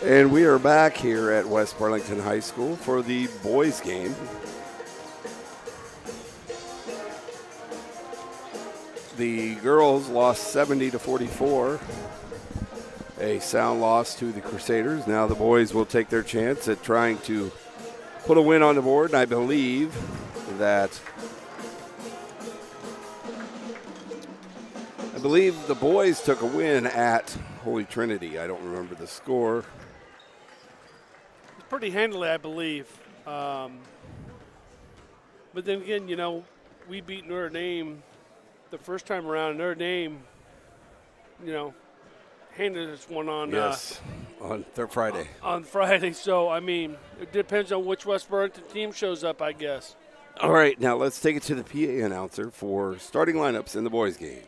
And we are back here at West Burlington High School for the boys game. The girls lost 70-44. A sound loss to the Crusaders. Now the boys will take their chance at trying to put a win on the board, and I believe the boys took a win at Holy Trinity. I don't remember the score. Pretty handily, I believe. But then again, we beat Notre Dame the first time around. Notre Dame, handed us one on on their Friday. On Friday. So, it depends on which West Burlington team shows up, I guess. All right, now let's take it to the PA announcer for starting lineups in the boys game.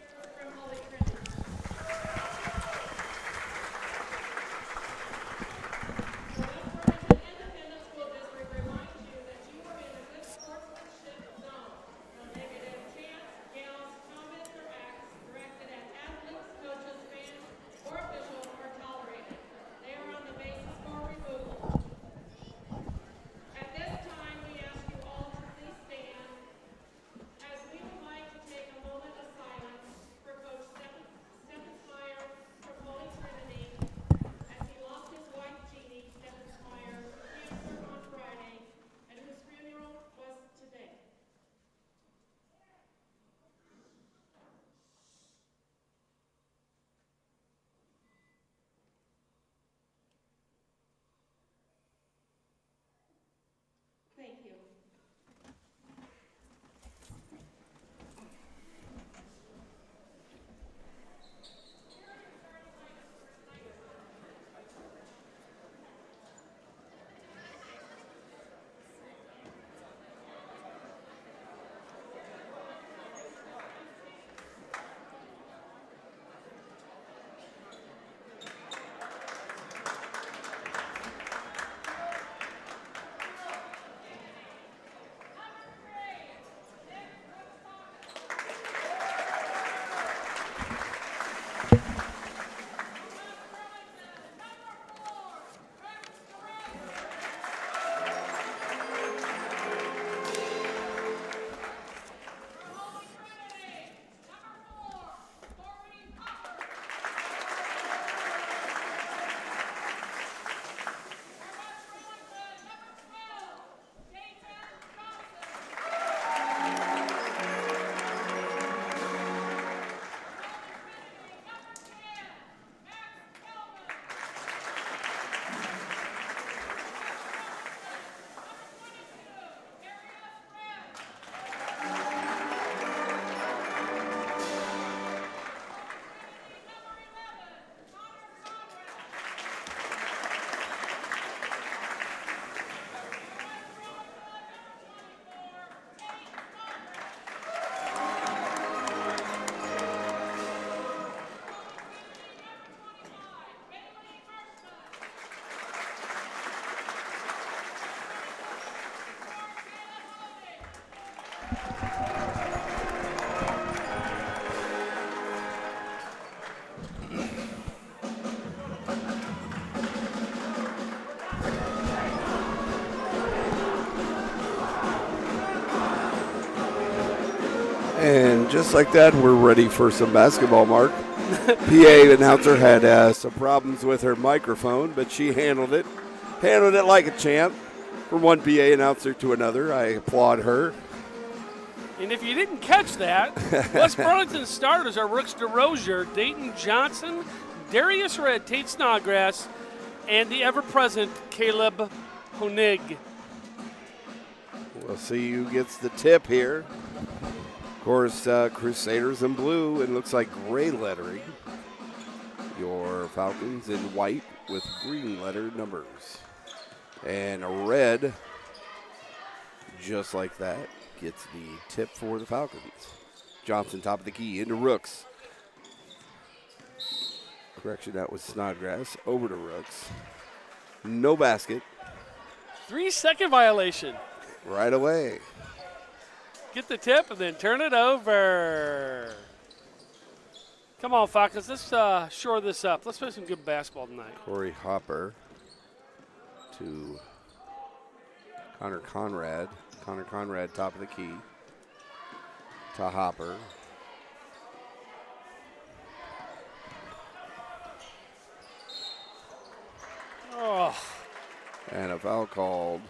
And just like that, we're ready for some basketball, Mark. PA announcer had some problems with her microphone, but she handled it like a champ. From one PA announcer to another, I applaud her. And if you didn't catch that, West Burlington starters are Rooks DeRozier, Dayton Johnson, Darius Red, Tate Snodgrass, and the ever-present Caleb Honig. We'll see who gets the tip here. Of course, Crusaders in blue, and looks like gray lettering. Your Falcons in white with green letter numbers. And a red, just like that, gets the tip for the Falcons. Johnson top of the key into Rooks. Correction, that was Snodgrass. Over to Rooks. No basket. 3-second violation. Right away. Get the tip and then turn it over. Come on, Falcons. Let's shore this up. Let's play some good basketball tonight. Corey Hopper to Connor Conrad. Connor Conrad, top of the key. To Hopper. Oh. And a foul called.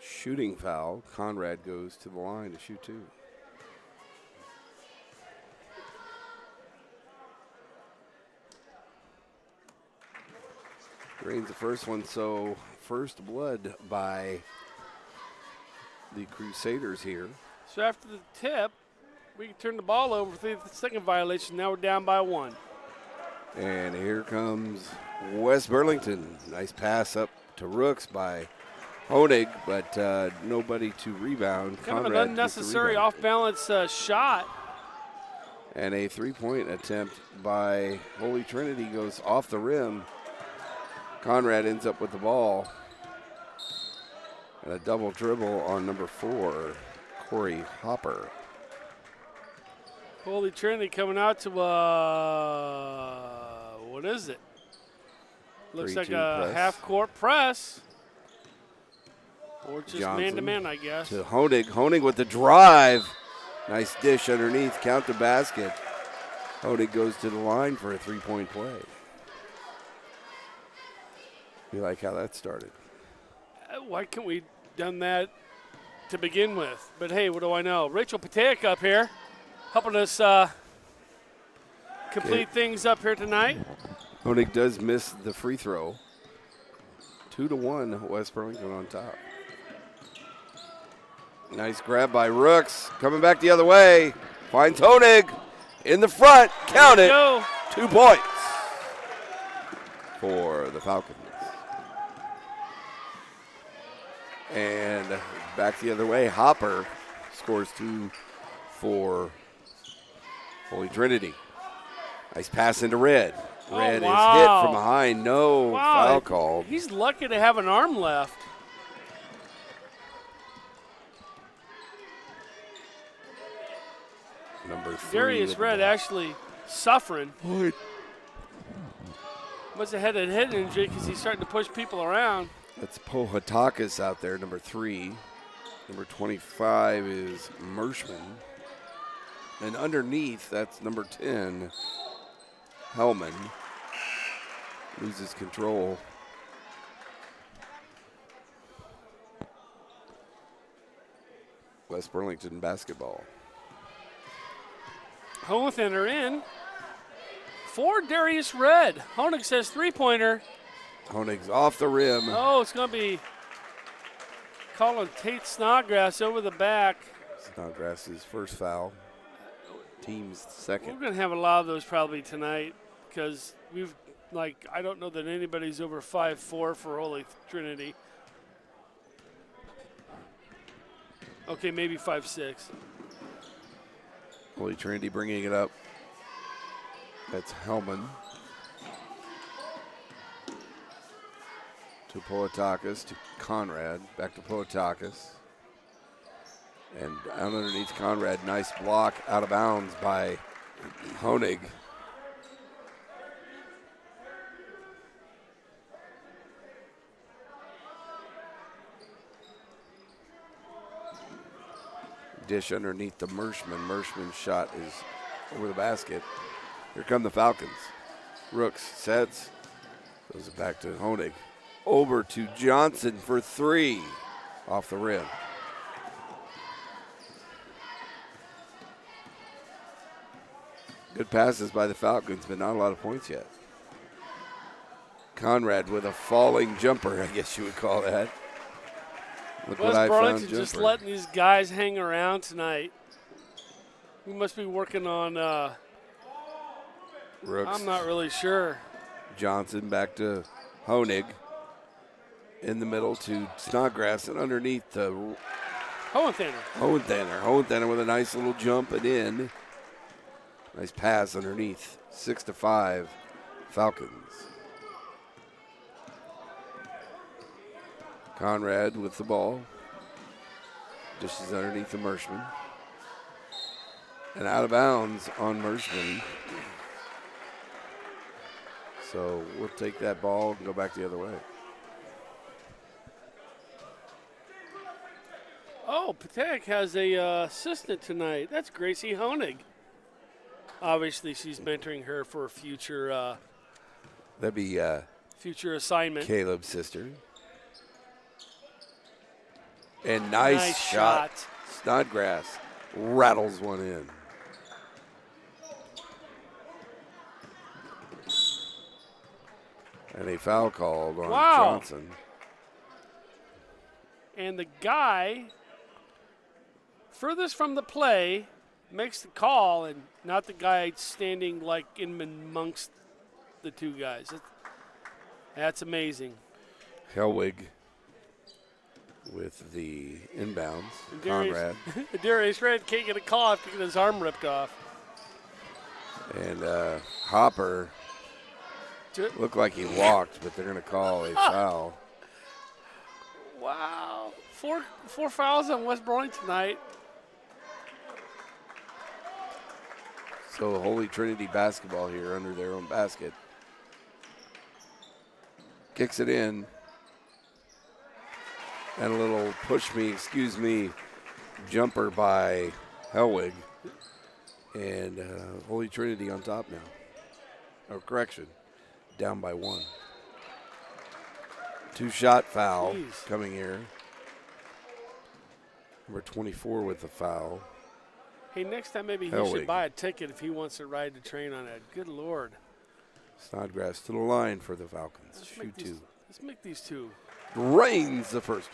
Shooting foul. Conrad goes to the line to shoot 2. Drains the first one, so first blood by the Crusaders here. So after the tip, we can turn the ball over for the second violation. Now we're down by 1. And here comes West Burlington. Nice pass up to Rooks by Honig, but nobody to rebound. Kind Conrad of an unnecessary off-balance shot. And a three-point attempt by Holy Trinity goes off the rim. Conrad ends up with the ball. And a double dribble on number 4, Corey Hopper. Holy Trinity coming out to, what is it? Looks like a half-court press. Or just man-to-man, I guess. To Honig. Honig with the drive. Nice dish underneath. Count the basket. Honig goes to the line for a three-point play. You like how that started? Why can't we done that to begin with? But hey, what do I know? Rachel Patek up here, helping us complete things up here tonight. Honig does miss the free throw. 2-1, West Burlington on top. Nice grab by Rooks. Coming back the other way. Finds Honig in the front. Count it. 2 points for the Falcons. And back the other way. Hopper scores 2 for Holy Trinity. Nice pass into Red. Red is hit from behind. No foul called. He's lucky to have an arm left. Number 3. Darius Red actually suffering. Must have had a head injury because he's starting to push people around. That's Pohatakis out there, number 3. Number 25 is Mershman. And underneath, that's number 10, Hellman. Loses control. West Burlington basketball. Hohenthal in for Darius Red. Honig says three-pointer. Honig's off the rim. Oh, it's going to be calling Tate Snodgrass over the back. Snodgrass's first foul. Team's second. We're going to have a lot of those probably tonight because I don't know that anybody's over 5'4" for Holy Trinity. Okay, maybe 5'6". Holy Trinity bringing it up. That's Hellman. To Pohatakis, to Conrad, back to Pohatakis. And out underneath Conrad, nice block out of bounds by Honig. Dish underneath the Mershman. Mershman's shot is over the basket. Here come the Falcons. Rooks sets, goes it back to Honig. Over to Johnson for 3 off the rim. Good passes by the Falcons, but not a lot of points yet. Conrad with a falling jumper, I guess you would call that. Look what I found, jumper. Just letting these guys hang around tonight. We must be working on Rooks. I'm not really sure. Johnson back to Honig. In the middle to Snodgrass, and underneath to Hohenthal. Hohenthal with a nice little jump and in. Nice pass underneath. 6-5 Falcons. Conrad with the ball. Dishes underneath the Mershman. And out of bounds on Mershman. So we'll take that ball and go back the other way. Oh, Patek has a assistant tonight. That's Gracie Honig. Obviously, she's mentoring her for a future That'd be future assignment. Caleb's sister. And nice shot. Snodgrass rattles one in. And a foul called on Johnson. And the guy furthest from the play makes the call, and not the guy standing like in amongst the two guys. That's amazing. Helwig with the inbounds. Conrad. Darius Red can't get a call after getting his arm ripped off. And Hopper looked like he walked, but they're going to call a foul. Wow. Four fouls on West Burlington tonight. So Holy Trinity basketball here under their own basket. Kicks it in. And a little push me, excuse me, jumper by Helwig. And Holy Trinity on top now. Oh, correction. Down by one. 2-shot foul coming here. Number 24 with the foul. Hey, next time maybe he should buy a ticket if he wants to ride the train on it. Good Lord. Snodgrass to the line for the Falcons. Shoot two. Let's make these two. Drains the first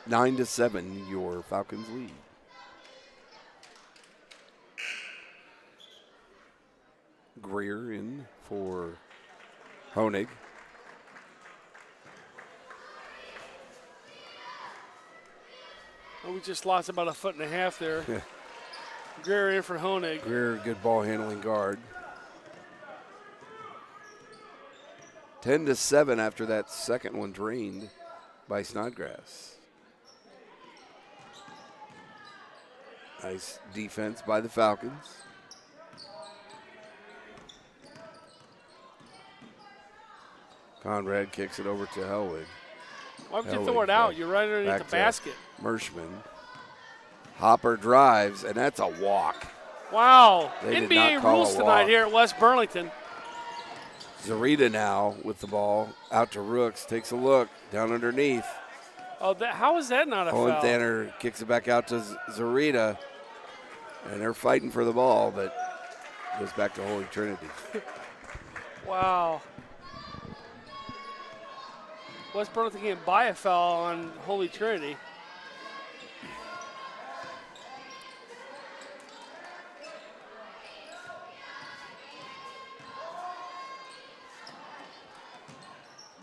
one. 9-7, your Falcons lead. Greer in for Honig. Oh, we just lost about 1.5 feet there. Greer in for Honig. Greer, good ball handling guard. 10-7 after that second one drained by Snodgrass. Nice defense by the Falcons. Conrad kicks it over to Helwig. Why would you throw it out? You're right underneath the basket. Mershman. Hopper drives, and that's a walk. Wow. They did NBA not call rules a tonight walk. here at West Burlington. Zarita now with the ball out to Rooks. Takes a look down underneath. Oh, how is that not a foul? Hohenthaner kicks it back out to Zarita. And they're fighting for the ball, but goes back to Holy Trinity. Wow. West Burlington can't buy a foul on Holy Trinity.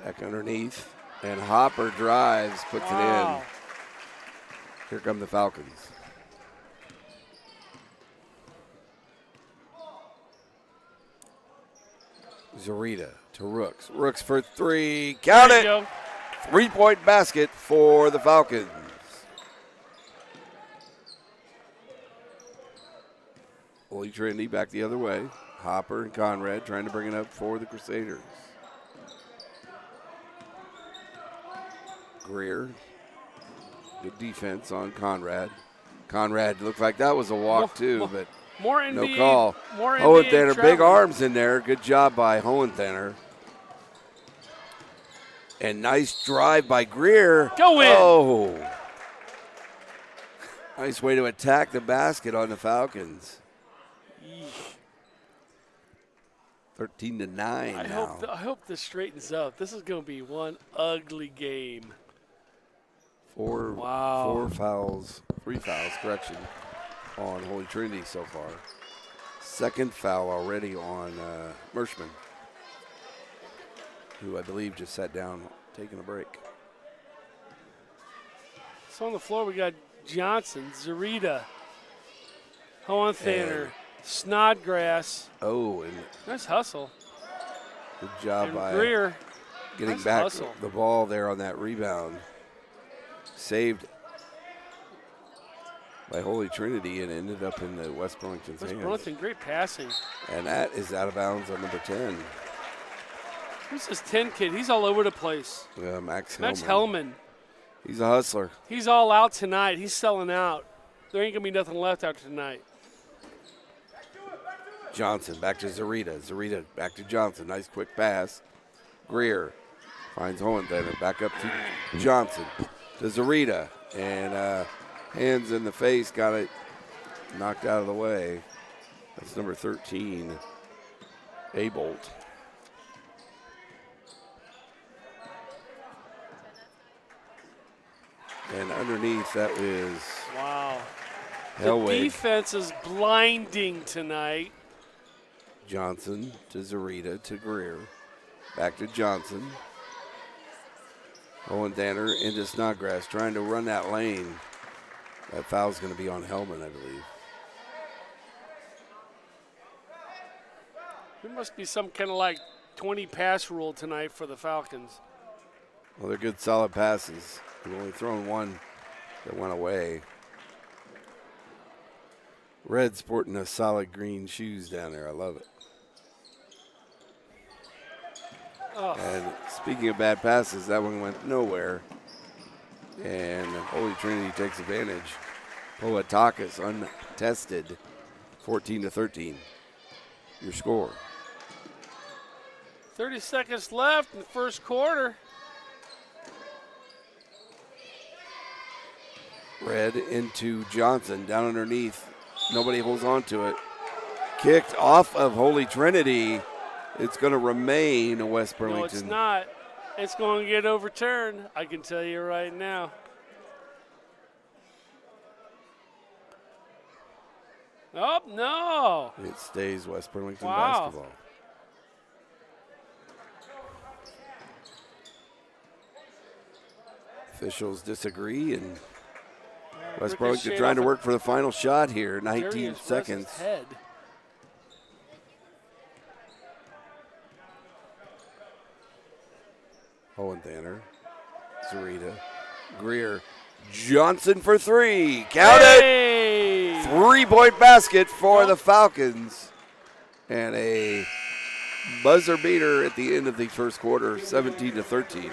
Back underneath. And Hopper drives, puts it in. Here come the Falcons. Zarita to Rooks. Rooks for three. Count it. Go. 3-point basket for the Falcons. Holy Trinity back the other way. Hopper and Conrad trying to bring it up for the Crusaders. Greer. Good defense on Conrad. Conrad looked like that was a walk but more NBA, no call. More Hohenthaner, NBA big arms in there. Good job by Hohenthaner. And nice drive by Greer. Go in. Oh. Nice way to attack the basket on the Falcons. 13-9 now. I hope this straightens up. This is going to be one ugly game. Four fouls, 3 fouls, correction, on Holy Trinity so far. Second foul already on Mershman, who I believe just sat down taking a break. So on the floor we got Johnson, Zarita, Hohenthaner, Snodgrass. Oh, and nice hustle. Good job and by Greer. Getting nice back hustle. the ball there on that rebound. Saved by Holy Trinity and ended up in the West Burlington's West hands. Burlington, great passing. And that is out of bounds on number 10. Who's this 10 kid? He's all over the place. Max Max Hellman. Hellman. He's a hustler. He's all out tonight. He's selling out. There ain't going to be nothing left after tonight. Johnson back to Zarita. Zarita back to Johnson. Nice quick pass. Greer finds Hohensteiner. Back up to Johnson. To Zarita. And hands in the face. Got it knocked out of the way. That's number 13, Abolt. And underneath that is Wow. Hellwig. The defense is blinding tonight. Johnson to Zarita to Greer. Back to Johnson. Hohensteiner into Snodgrass trying to run that lane. That foul's going to be on Hellman, I believe. There must be some kind of like 20 pass rule tonight for the Falcons. Well, they're good, solid passes. They've only thrown one that went away. Red sporting a solid green shoes down there. I love it. Oh. And speaking of bad passes, that one went nowhere. And Holy Trinity takes advantage. Poatakis untested, 14-13. Your score. 30 seconds left in the first quarter. Red into Johnson, down underneath. Nobody holds on to it. Kicked off of Holy Trinity. It's going to remain a West Burlington. No, it's not. It's going to get overturned. I can tell you right now. Oh, no. It stays West Burlington Wow. basketball. Officials disagree, and West Burlington trying to work for the final shot here. 19 Darius seconds. Russ's head. Hohensteiner, Zarita, Greer, Johnson for three. Count it! Hey! 3-point basket for the Falcons. And a buzzer beater at the end of the first quarter, 17-13.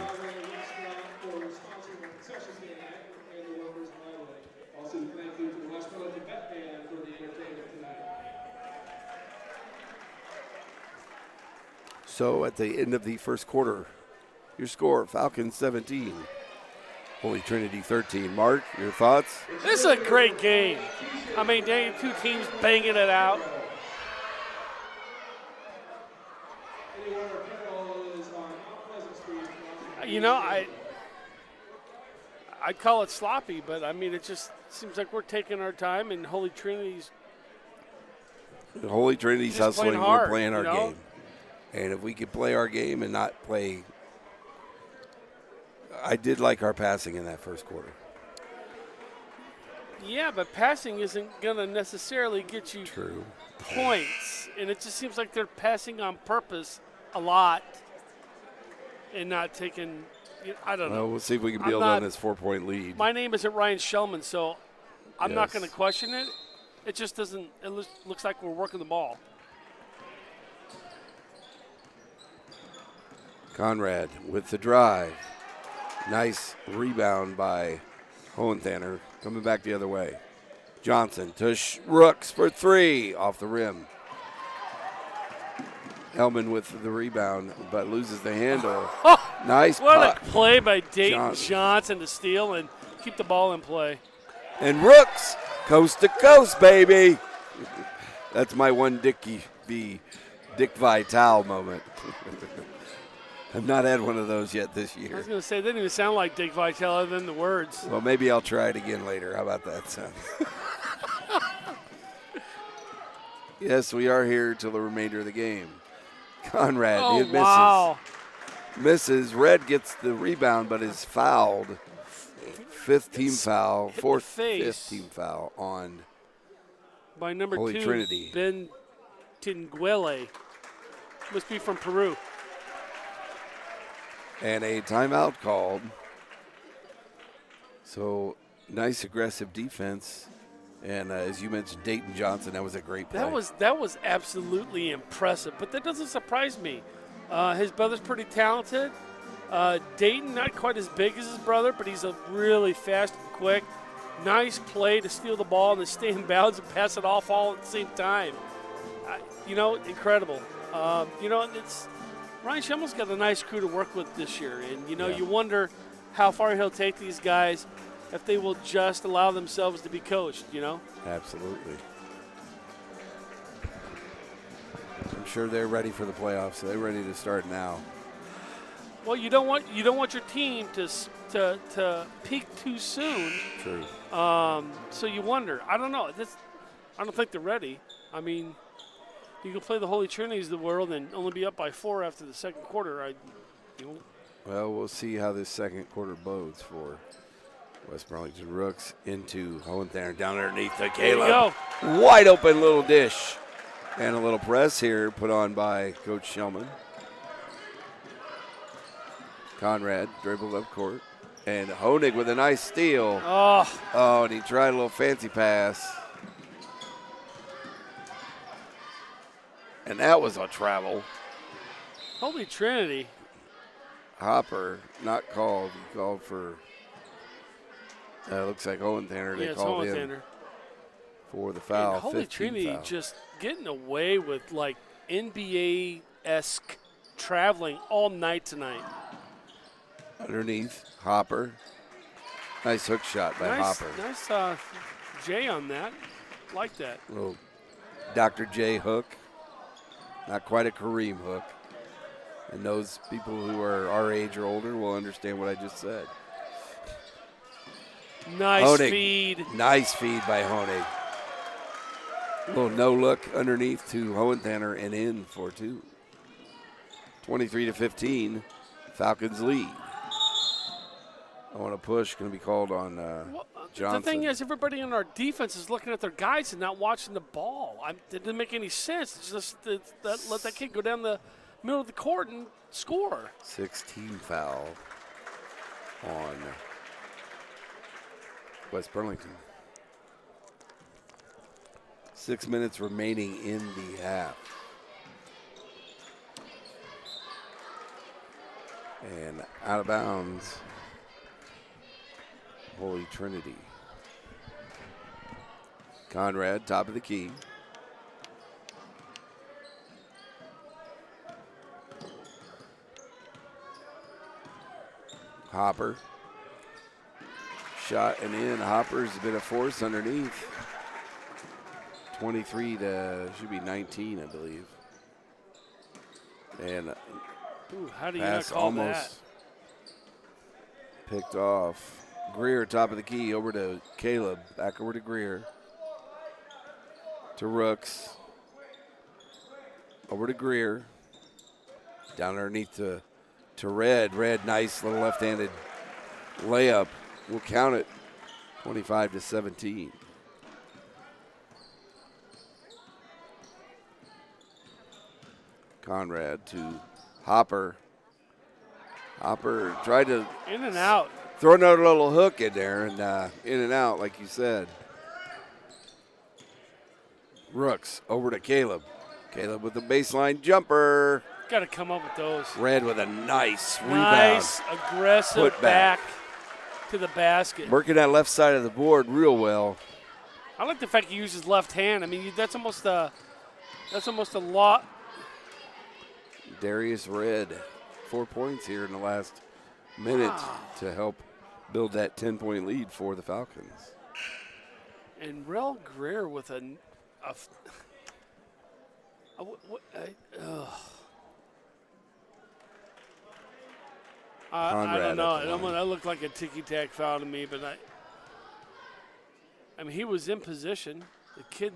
So at the end of the first quarter, your score, Falcons 17, Holy Trinity 13. Mark, your thoughts? This is a great game. I mean, two teams banging it out. You know, I'd call it sloppy, but I mean, it just seems like we're taking our time, and Holy Trinity's Trinity's just playing hustling. hard, We're playing our you know? game. And if we could play our game and not play, I did like our passing in that first quarter. Yeah, but passing isn't going to necessarily get you True. points, and it just seems like they're passing on purpose a lot and not taking. I don't know. Well, we'll see if we can I'm build not- on this 4-point lead. My name isn't Ryan Shellman, so I'm not Yes. going to question it. It just doesn't. It looks like we're working the ball. Conrad with the drive. Nice rebound by Hohensteiner. Coming back the other way. Johnson to Rooks for three off the rim. Hellman with the rebound, but loses the handle. Nice What puck. a play by Dayton Johnson. Johnson to steal and keep the ball in play. And Rooks, coast to coast, baby. That's my one Dick Vitale moment. I've not had one of those yet this I year. was going to say, it didn't even sound like Dick Vitale other than the words. Well, maybe I'll try it again later. How about that, son? Yes, we are here till the remainder of the game. Conrad, Oh, it misses. wow. Misses. Red gets the rebound, but is fouled. Fifth team foul. hit the Fifth face. team foul on By number Holy 2, Trinity. Ben Tinguele. Must be from Peru. and a timeout called. So nice aggressive defense And as you mentioned, Dayton Johnson, that was a great play. That was absolutely impressive, but that doesn't surprise me. His brother's pretty talented. Dayton, not quite as big as his brother, but he's a really fast and quick. Nice play to steal the ball and then stay in bounds and pass it off all at the same time. Incredible. It's Ryan Schimmel's got a nice crew to work with this year, and you wonder how far he'll take these guys if they will just allow themselves to be coached. Absolutely. I'm sure they're ready for the playoffs. So they're ready to start now. Well, you don't want your team to peak too soon. True. So you wonder. I don't know. I don't think they're ready. I mean, you can play the Holy Trinities of the world and only be up by 4 after the second quarter. Well, we'll see how this second quarter bodes for West Burlington. Rooks into Hohenthal down underneath the Caleb. Wide open little dish. And a little press here put on by Coach Shellman. Conrad dribbled up court. And Honig with a nice steal. Oh, and he tried a little fancy pass. And that was a travel. Holy Trinity. Hopper, not called. He called for, looks like Hohentanner. They called him for the foul. And Holy Trinity foul. Just getting away with like NBA-esque traveling all night tonight. Underneath, Hopper. Nice hook shot by Hopper. Nice J on that. Like that. Little Dr. J hook. Not quite a Kareem hook. And those people who are our age or older will understand what I just said. Nice Honig. feed. Nice feed by Honig. Little no look underneath to Hohentanner and in for 2. 23-15, Falcons lead. I want to push, going to be called on Johnson. The thing is, everybody on our defense is looking at their guys and not watching the ball. It didn't make any sense. It's just let that kid go down the middle of the court and score. 16 foul on West Burlington. 6 minutes remaining in the half. And out of bounds, Holy Trinity. Conrad, top of the key. Hopper. Shot and in. Hopper's a bit of force underneath. 23 to, should be 19, I believe. And how do you not call that? Picked off. Greer, top of the key, over to Caleb. Back over to Greer. To Rooks. Over to Greer. Down underneath to Red. Red, nice little left-handed layup. We'll count it. 25-17. Conrad to Hopper. Hopper tried to in and out. Throw another little hook in there and in and out, like you said. Rooks over to Caleb. Caleb with the baseline jumper. Got to come up with those. Red with a nice rebound. Nice, aggressive Put back to the basket. Working that left side of the board real well. I like the fact he uses left hand. I mean, that's almost a lot. Darius Red, 4 points here in the last minute to help build that 10-point lead for the Falcons. And Rel Greer with I don't know. That looked like a ticky-tack foul to me, but I mean, he was in position. The kid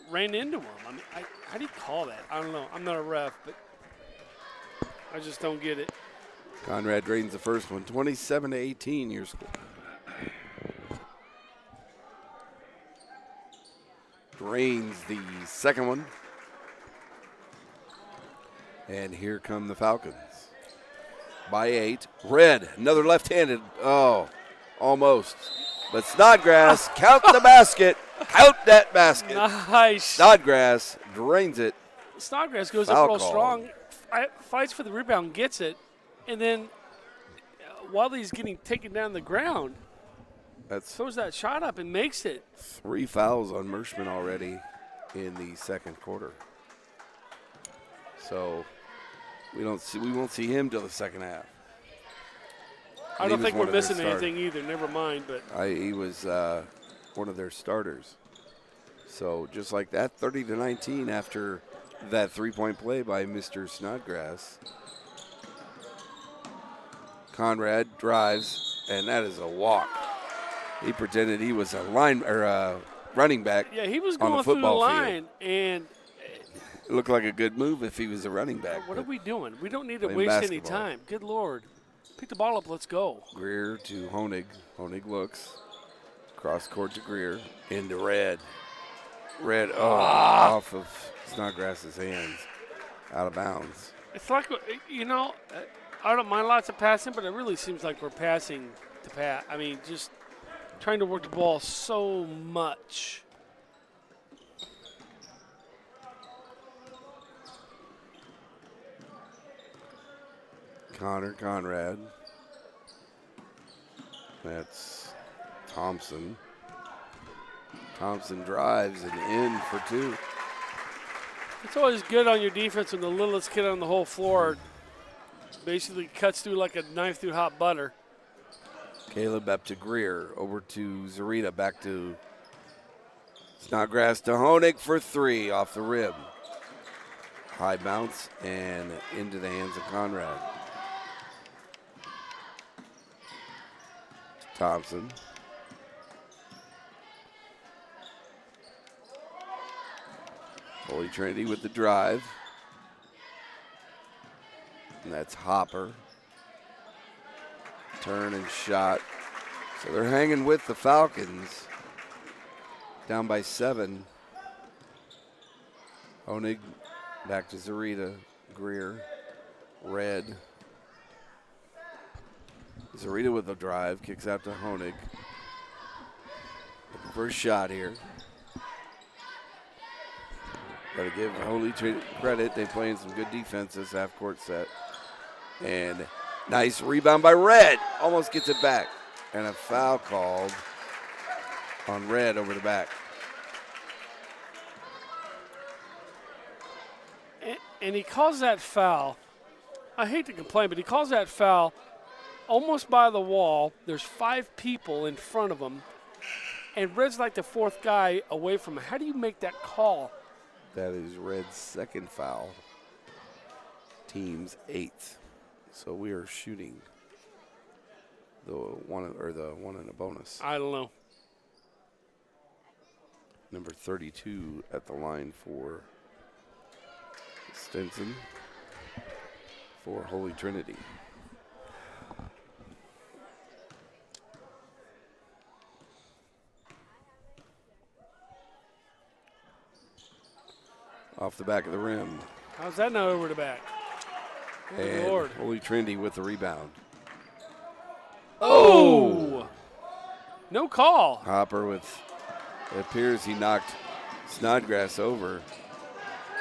ran into him. I mean, how do you call that? I don't know. I'm not a ref, but I just don't get it. Conrad drains the first one, 27-18 your score. Drains the second one. And here come the Falcons. By 8. Red, another left-handed. Oh, almost. But Snodgrass, count the basket. Count that basket. Nice. Snodgrass drains it. Snodgrass goes Foul up real call. strong, fights for the rebound, gets it, and then while he's getting taken down the ground, That's throws that shot up and makes it. 3 fouls on Merschman already in the second quarter. So we won't see him till the second half. I don't think we're missing anything either. Never mind, but he was one of their starters. So just like that, 30-19 after that 3-point play by Mr. Snodgrass. Conrad drives, and that is a walk. He pretended he was a running back. yeah, he was on going the through the football line, field. and It looked like a good move if he was a running back. what are we doing? We don't need to playing waste any basketball. time. Good Lord. Pick the ball up. Let's go. Greer to Honig. Honig looks. Cross court to Greer. Into Red. Red, off of Snodgrass's hands. Out of bounds. It's like, I don't mind lots of passing, but it really seems like we're passing to pass. I mean, just trying to work the ball so much. Connor Conrad. That's Thompson. Thompson drives and in for 2. It's always good on your defense when the littlest kid on the whole floor basically cuts through like a knife through hot butter. Caleb up to Greer. Over to Zarita. Back to Snodgrass to Honig for 3 off the rim. High bounce and into the hands of Conrad. Thompson. Holy Trinity with the drive. And that's Hopper. Turn and shot. So they're hanging with the Falcons. Down by 7. Honig back to Zarita. Greer. Red. Zarita with the drive. Kicks out to Honig. Looking for a shot here. Got to give Holy Trinity credit. They're playing some good defense this half-court set. And nice rebound by Red. Almost gets it back. And a foul called on Red over the back. And he calls that foul. I hate to complain, but he calls that foul almost by the wall. There's 5 people in front of him. And Red's like the 4th guy away from him. How do you make that call? That is Red's second foul. Team's 8th. So we are shooting the one in a bonus. I don't know. Number 32 at the line for Stinson for Holy Trinity. Off the back of the rim. How's that not over the back? Good And Lord. Holy Trinity with the rebound. Oh! No call. Hopper with, it appears he knocked Snodgrass over.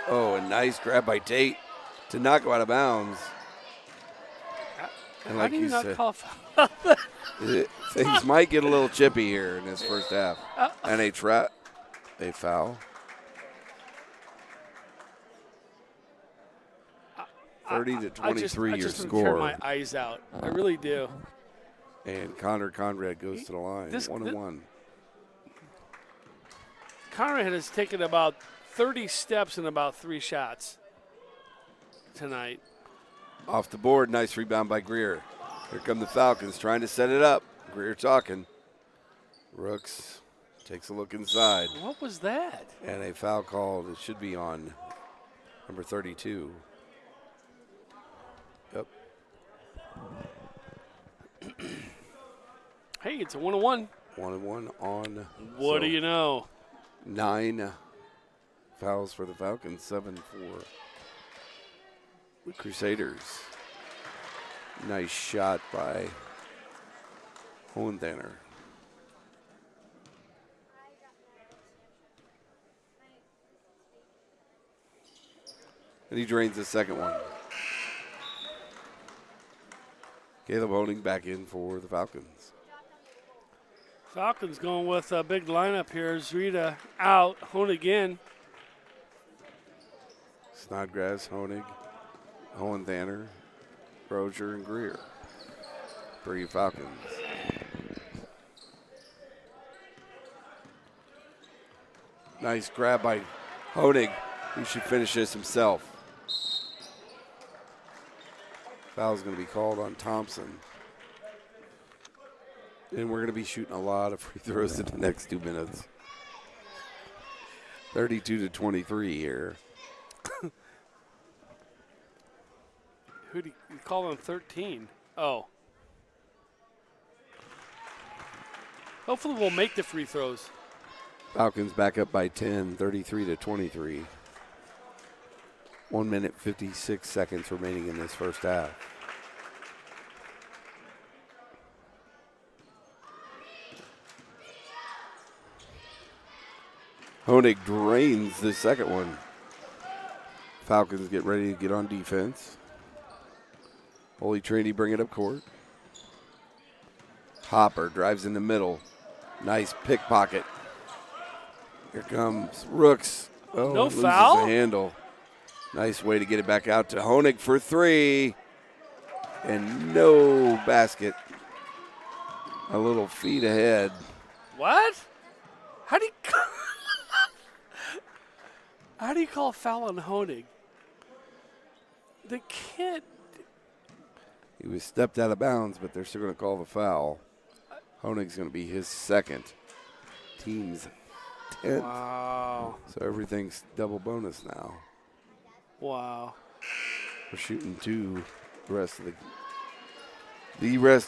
Oh, a nice grab by Tate to knock him out of bounds. And How do you not said, call foul? things might get a little chippy here in this first half. And a foul. 30 to 23 I your just score. tear my eyes out. I really do. And Connor Conrad goes to the line. 1-1. Conrad has taken about 30 steps and about 3 shots tonight. Off the board, nice rebound by Greer. Here come the Falcons trying to set it up. Greer talking. Rooks takes a look inside. What was that? And a foul called. It should be on number 32. Yep. Hey, it's a 1-1. 1-1 on. What do you know? 9 fouls for the Falcons, 7 for the Crusaders. Nice shot by Hohendanner. And he drains the second one. Caleb Honig back in for the Falcons. Falcons going with a big lineup here. Zrita out, Honig in. Snodgrass, Honig, Hohenthaner, Rozier, and Greer for you Falcons. Nice grab by Honig. He should finish this himself. Foul's going to be called on Thompson. And we're going to be shooting a lot of free throws in the next 2 minutes. 32-23 here. Who do you call him 13? Oh. Hopefully we'll make the free throws. Falcons back up by 10, 33-23. 1 minute, 56 seconds remaining in this first half. Honig drains the second one. Falcons get ready to get on defense. Holy Trinity bring it up court. Hopper drives in the middle. Nice pickpocket. Here comes Rooks. Oh, no loses foul? the handle. Nice way to get it back out to Honig for three. And no basket. A little feet ahead. What? How do you call a foul on Honig? The kid. He was stepped out of bounds, but they're still going to call the foul. Honig's going to be his second. Team's 10th. Wow. So everything's double bonus now. Wow. We're shooting two the rest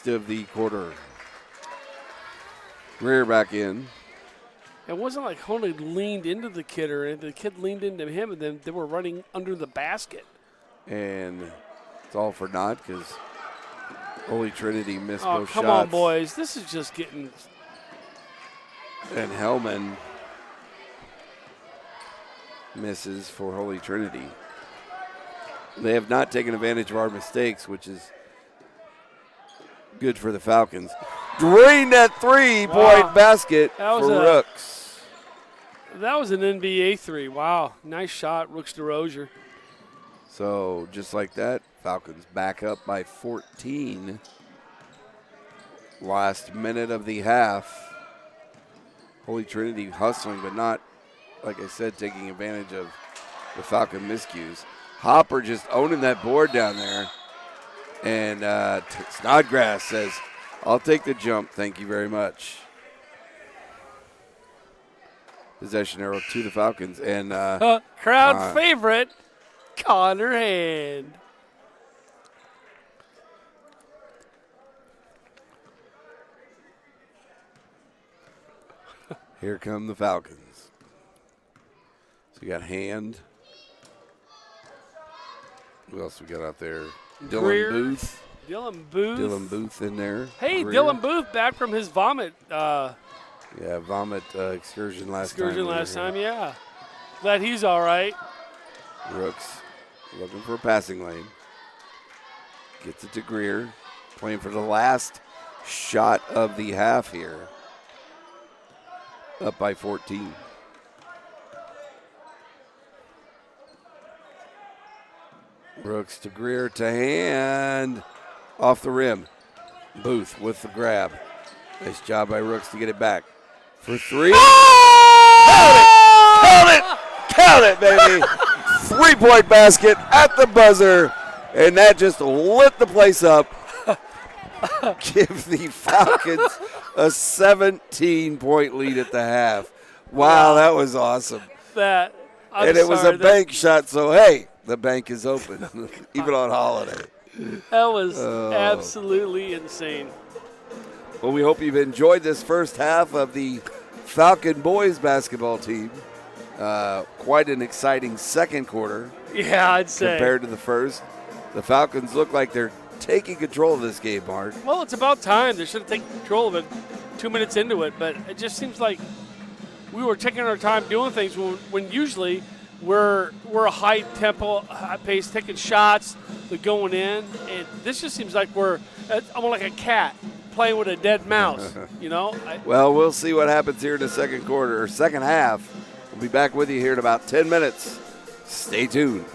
of the quarter. Greer back in. It wasn't like Honig leaned into the kid or anything. The kid leaned into him, and then they were running under the basket. And it's all for naught because Holy Trinity missed both shots. Come on, boys. This is just getting... And Hellman misses for Holy Trinity. They have not taken advantage of our mistakes, which is good for the Falcons. Drained that three-point basket for Rooks. That was an NBA three. Wow. Nice shot, Rooks to Rozier. So just like that, Falcons back up by 14. Last minute of the half. Holy Trinity hustling, but not, like I said, taking advantage of the Falcon miscues. Hopper just owning that board down there. And Snodgrass says, I'll take the jump, thank you very much. Possession arrow to the Falcons. And crowd favorite, Connor Hand. Here come the Falcons. So you got Hand. Who else we got out there? Greer. Dylan Booth in there. Hey, Greer. Dylan Booth back from his vomit. Vomit excursion last time. Yeah. Glad he's all right. Rooks looking for a passing lane. Gets it to Greer. Playing for the last shot of the half here. Up by 14. Rooks to Greer to Hand. Off the rim. Booth with the grab. Nice job by Rooks to get it back. For three. Oh! Count it, baby. 3-point basket at the buzzer. And that just lit the place up. Give the Falcons a 17-point lead at the half. Wow, that was awesome. It was a bank shot, so hey, the bank is open, even on holiday. That was absolutely insane. Well, we hope you've enjoyed this first half of the Falcon boys basketball team. Quite an exciting second quarter. Yeah, I'd say. Compared to the first. The Falcons look like they're taking control of this game, Mark. Well, it's about time. They should have taken control of it 2 minutes into it, but it just seems like we were taking our time doing things when usually we're a high tempo, high pace, taking shots, they're going in, and this just seems like I'm like a cat playing with a dead mouse. Well, we'll see what happens here in the second quarter or second half. We'll be back with you here in about 10 minutes. Stay tuned.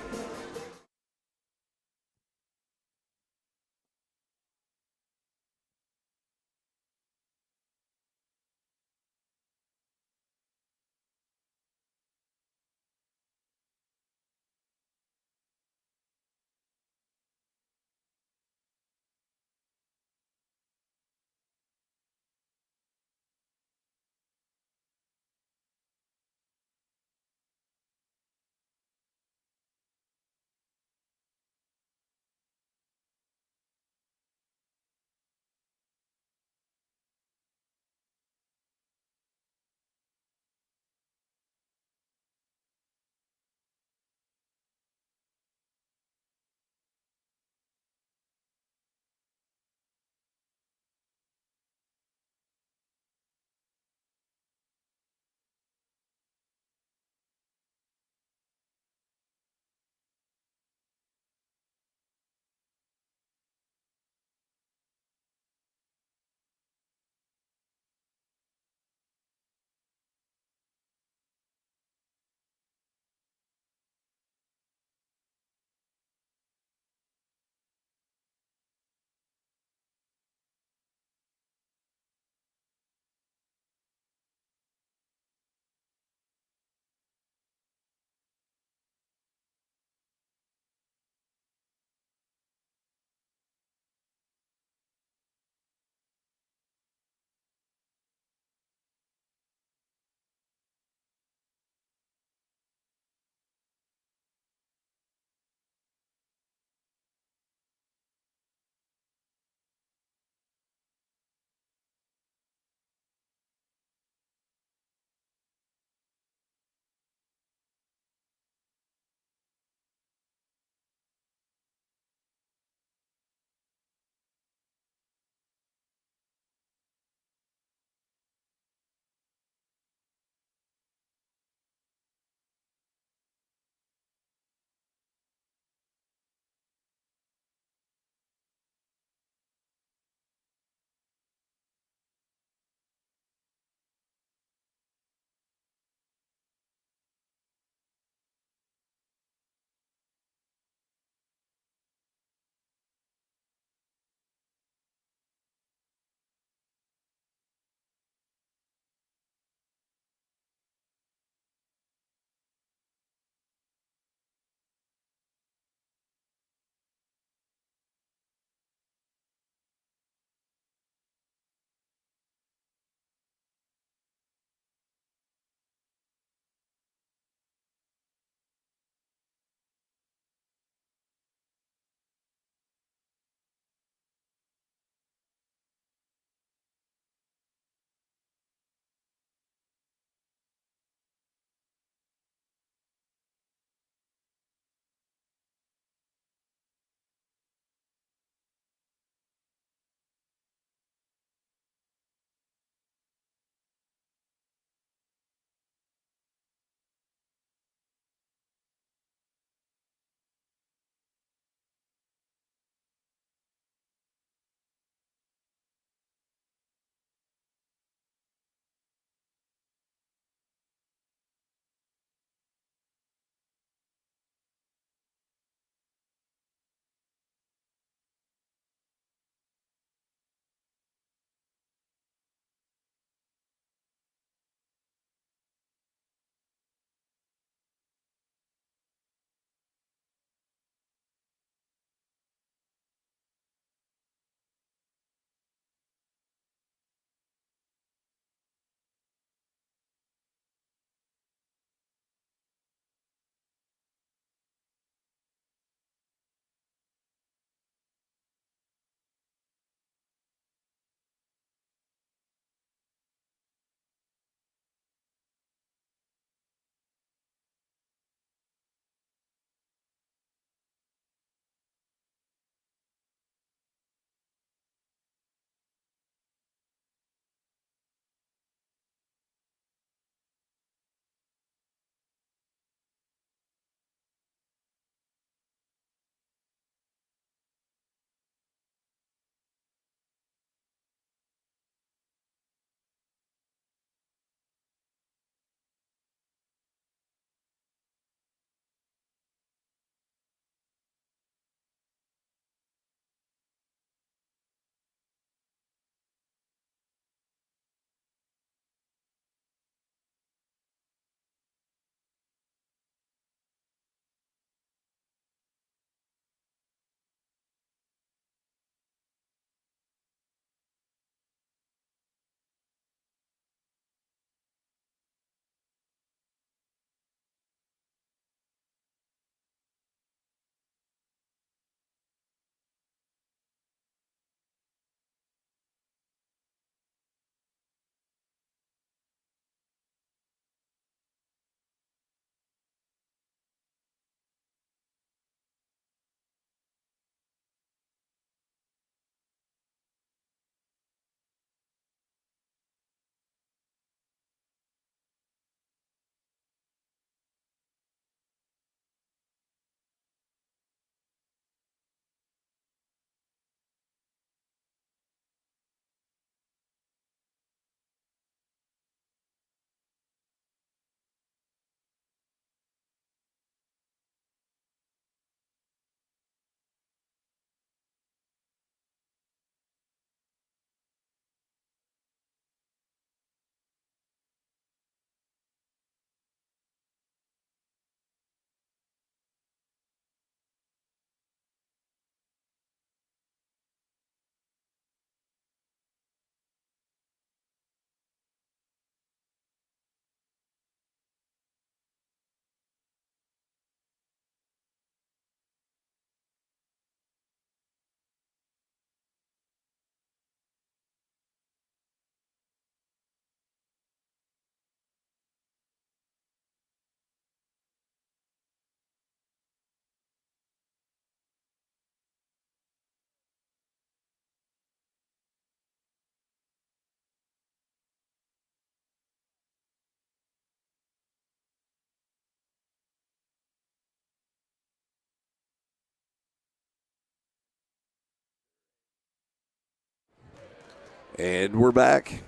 And we're back.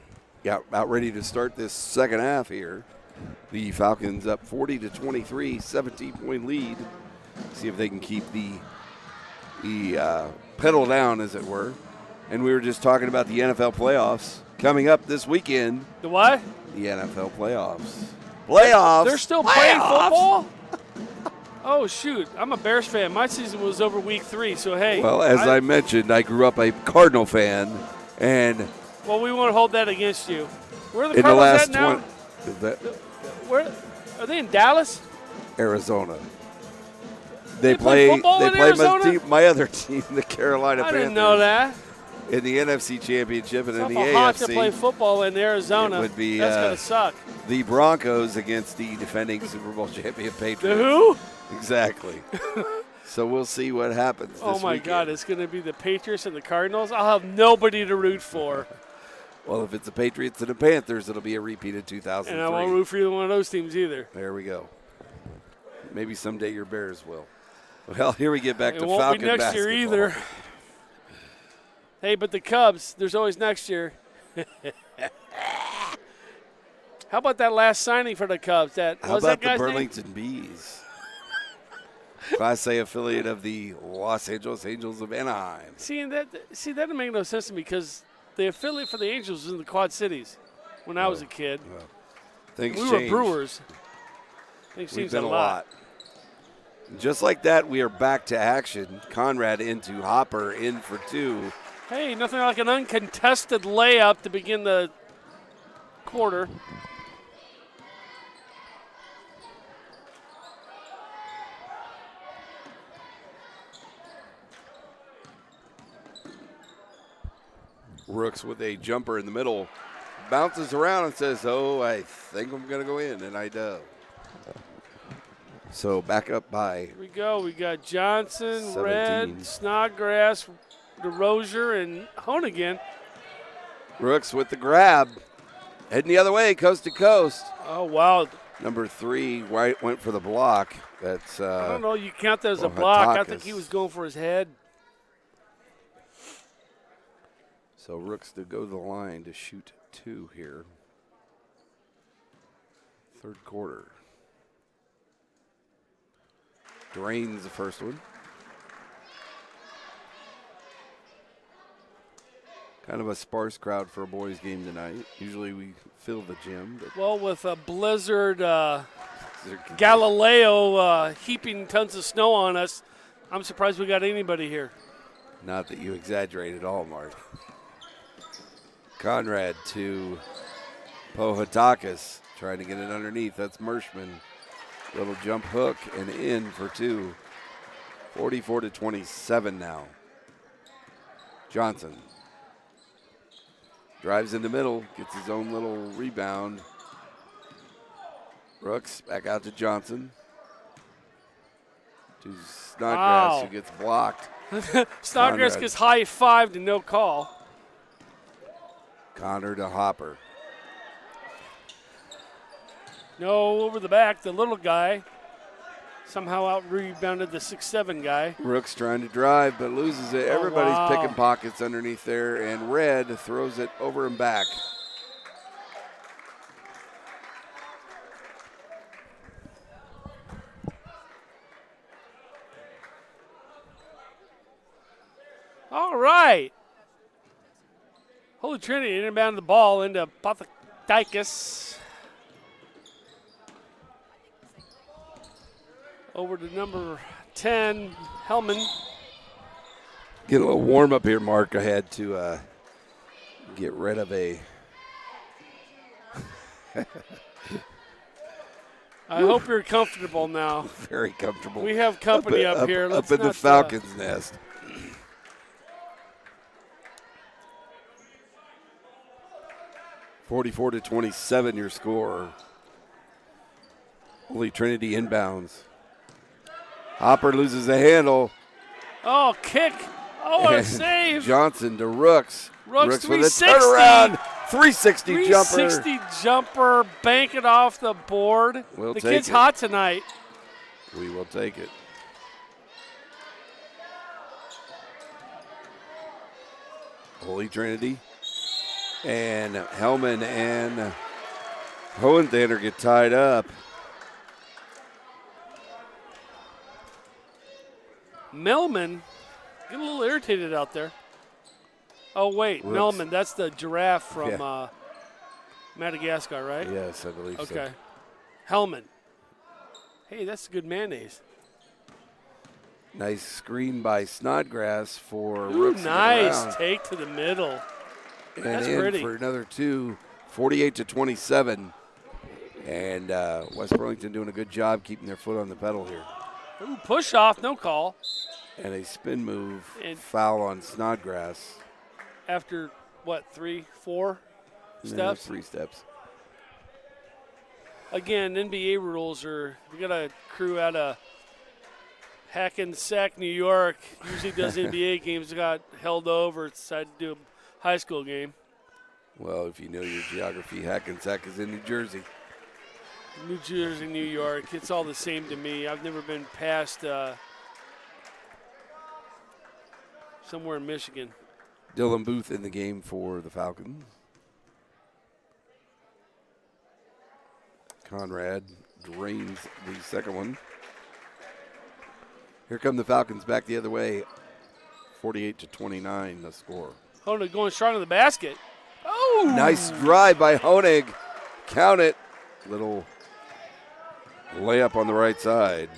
Got about ready to start this second half here. The Falcons up 40-23, 17-point lead. See if they can keep the pedal down, as it were. And we were just talking about the NFL playoffs coming up this weekend. The what? The NFL playoffs. Playoffs. They're still playing football? Oh, shoot. I'm a Bears fan. My season was over week 3, so hey. Well, as I mentioned, I grew up a Cardinal fan, and well, we won't hold that against you. Where are the in the Cardinals last at now? Where are they, in Dallas? Arizona. They play football in Arizona? my other team, the Carolina Panthers. I didn't know that. In the NFC Championship and in the hot AFC. to play football in Arizona. It would be that's going to suck. The Broncos against the defending Super Bowl champion Patriots. The who? Exactly. So we'll see what happens this Oh, my weekend. God. It's going to be the Patriots and the Cardinals. I'll have nobody to root for. Well, if it's the Patriots and the Panthers, it'll be a repeat of 2003. And I won't root for either one of those teams either. There we go. Maybe someday your Bears will. Well, here we get back to won't Falcon be next basketball. year either. Hey, but the Cubs, there's always next year. How about that last signing for the Cubs? How was about that guy's the Burlington Bees? Class A affiliate of the Los Angeles Angels of Anaheim. That doesn't make no sense to me because the affiliate for the Angels was in the Quad Cities when I was a kid. Things we changed. were Brewers. Things We've changed been a lot. Just like that, we are back to action. Conrad into Hopper, in for 2. Hey, nothing like an uncontested layup to begin the quarter. Rooks with a jumper in the middle. Bounces around and says, oh, I think I'm going to go in, and I do. So back up by. Here we go. We got Johnson, 17. Red, Snodgrass, DeRozier, and Hoonigan. Rooks with the grab. Heading the other way, coast to coast. Oh, wow. Number 3, White went for the block. That's I don't know. You count that as a block. I think he was going for his head. So Rooks to go to the line to shoot 2 here. Third quarter. Drains the first one. Kind of a sparse crowd for a boys' game tonight. Usually we fill the gym. Well, with a blizzard Galileo heaping tons of snow on us, I'm surprised we got anybody here. Not that you exaggerate at all, Mark. Conrad to Pohatakis, trying to get it underneath. That's Mershman. Little jump hook and in for 2. 44-27 now. Johnson drives in the middle, gets his own little rebound. Rooks back out to Johnson. To Snodgrass, who gets blocked. Snodgrass gets high-fived and no call. Connor to Hopper. No, over the back, the little guy somehow out-rebounded the 6'7" guy. Rooks trying to drive, but loses it. Everybody's picking pockets underneath there, and Red throws it over and back. All right. Holy Trinity inbound the ball into Pothakis. Over to number 10, Hellman. Get a little warm up here, Mark. I had to get rid of a. I hope you're comfortable now. Very comfortable. We have company up here. Up in the Falcons' nest. (44-27) your score. Holy Trinity inbounds. Hopper loses the handle. Oh, kick. Oh, what a save. Johnson to Rooks. Rooks with a turnaround. 360 jumper. 360 jumper. Bank it off the board. We'll the take kid's it. hot tonight. We will take it. Holy Trinity And Hellman and Hohenthaler get tied up. Melman getting a little irritated out there. Oh, wait, Rooks. Melman, that's the giraffe from Madagascar, right? Yes, I believe so. Okay. Hellman. Hey, that's good mayonnaise. Nice screen by Snodgrass for Ooh, Rooks. nice take to the middle. And That's in pretty. for another two, 48-27. And West Burlington doing a good job keeping their foot on the pedal here. Ooh, push off, no call. And a spin move, And- foul on Snodgrass. After, what, 3, 4 steps? 3 steps. Again, NBA rules are, we got a crew out of Hackensack, New York, usually does NBA games, got held over, decided to do a high school game. Well, if you know your geography, Hackensack is in New Jersey. New Jersey, New York, it's all the same to me. I've never been past somewhere in Michigan. Dylan Booth in the game for the Falcons. Conrad drains the second one. Here come the Falcons back the other way. 48-29 the score. Honig going strong to the basket. Oh! Nice drive by Honig. Count it. Little layup on the right side.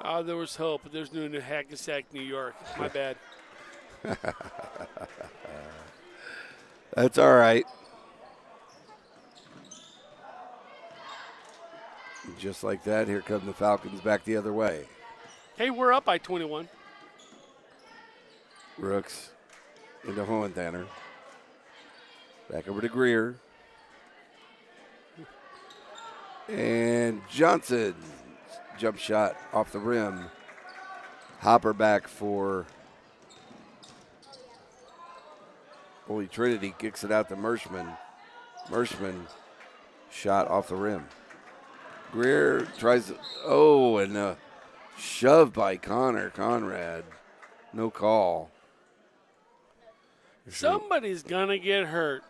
Oh, there was hope, but there's no New Hackensack, New York. My bad. That's all right. Just like that, here come the Falcons back the other way. Hey, we're up by 21. Rooks into Hohenthaler. Back over to Greer. And Johnson. Jump shot off the rim. Hopper back for Holy Trinity. Kicks it out to Mershman. Mershman shot off the rim. Greer tries to, and a shove by Conrad. No call. Somebody's going to get hurt.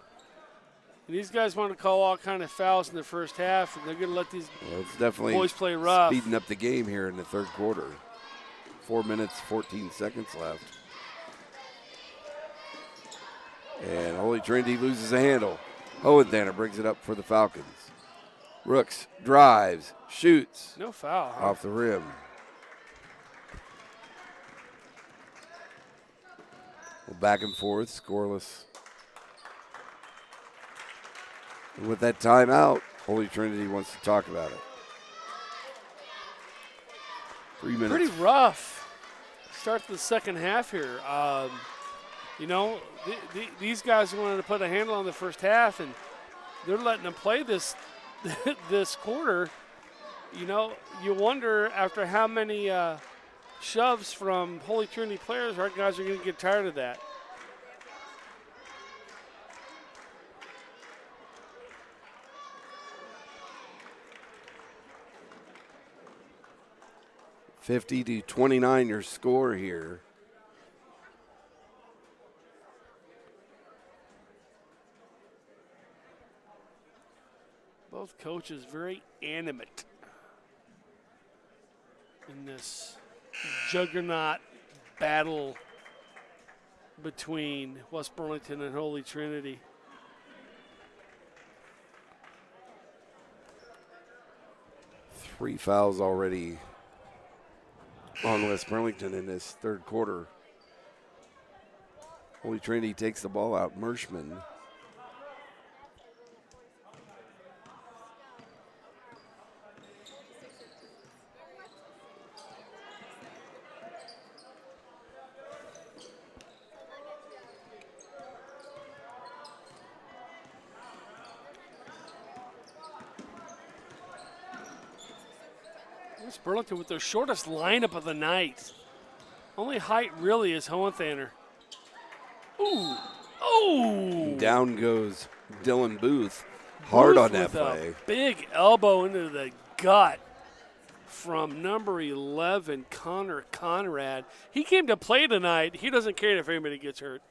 And these guys want to call all kind of fouls in the first half, and they're going to let these it's definitely boys play rough. Speeding up the game here in the third quarter. 4 minutes, 14 seconds left. And Holy Trinity loses a handle. Hohenthaler brings it up for the Falcons. Rooks drives, shoots. No foul. Huh? Off the rim. Well, back and forth, scoreless. And with that timeout, Holy Trinity wants to talk about it. 3 minutes. Pretty rough start to the second half here. These guys wanted to put a handle on the first half, and they're letting them play this this quarter. You know, you wonder after how many shoves from Holy Trinity players, our guys are going to get tired of that. (50-29) your score here. Both coaches very animate in this juggernaut battle between West Burlington and Holy Trinity. Three fouls already on West Burlington in this third quarter. Holy Trinity takes the ball out. Mershman. West Burlington with their shortest lineup of the night. Only height really is Hohenthaler. Ooh. Oh! Down goes Dylan Booth. Hard on that with a play. big elbow into the gut from number 11, Connor Conrad. He came to play tonight. He doesn't care if anybody gets hurt.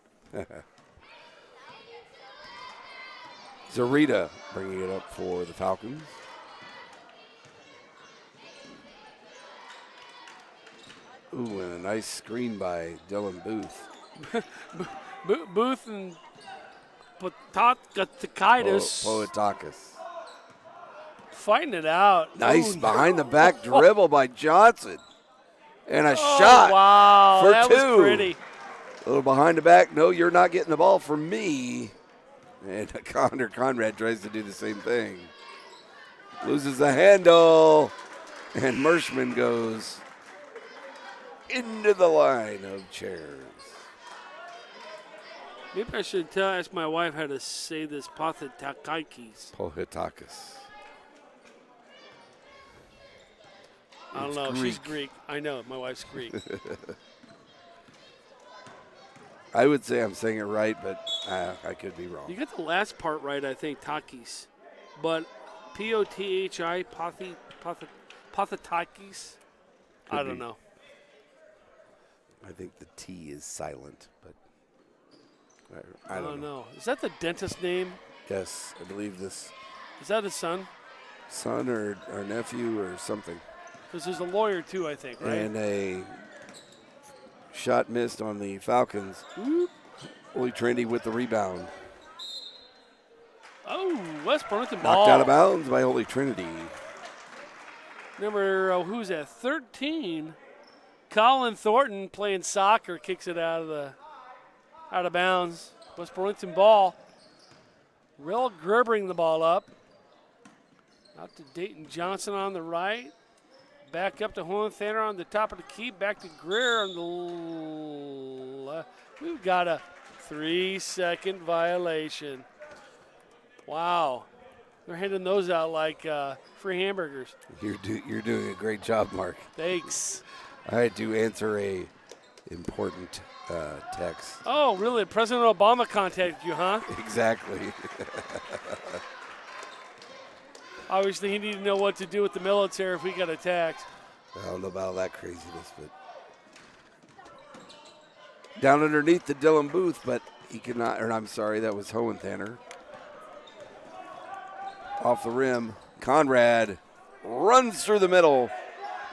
Zarita bringing it up for the Falcons. Ooh, and a nice screen by Dylan Booth. Booth and Potakaitis Poetakis. fighting it out. Nice Ooh, behind the back dribble by Johnson. And a oh, shot wow, for that 2. was pretty. A little behind the back. No, you're not getting the ball from me. And Connor Conrad tries to do the same thing. Loses the handle. And Mershman goes into the line of chairs. Maybe I should ask my wife how to say this. Potakaitis. Poetakis. I don't It's know. Greek. She's Greek. I know. My wife's Greek. I would say I'm saying it right, but I could be wrong. You got the last part right, I think, Takis. But P-O-T-H-I, Pothatakis? I don't be. know. I think the T is silent, but I I don't don't know. know. Is that the dentist name? Yes, I believe this Is that his son? son or nephew or something. Because there's a lawyer, too, I think, right? And a shot missed on the Falcons. Whoop. Holy Trinity with the rebound. Oh, West Burlington ball. Knocked out of bounds by Holy Trinity. Number, who's that? 13. Colin Thornton playing soccer kicks it out of bounds. West Burlington ball. Real Gerbering the ball up. Out to Dayton Johnson on the right. Back up to Hohenthaler on the top of the key. Back to Greer on the left. We've got a 3-second violation. Wow. They're handing those out like free hamburgers. You're doing a great job, Mark. Thanks. I had to answer a important text. Oh, really? President Obama contacted you, huh? Exactly. Obviously, he needed to know what to do with the military if we got attacked. I don't know about all that craziness, but down underneath the Dylan Booth, but he could not. Or I'm sorry, that was Hohenthaler. Off the rim, Conrad runs through the middle,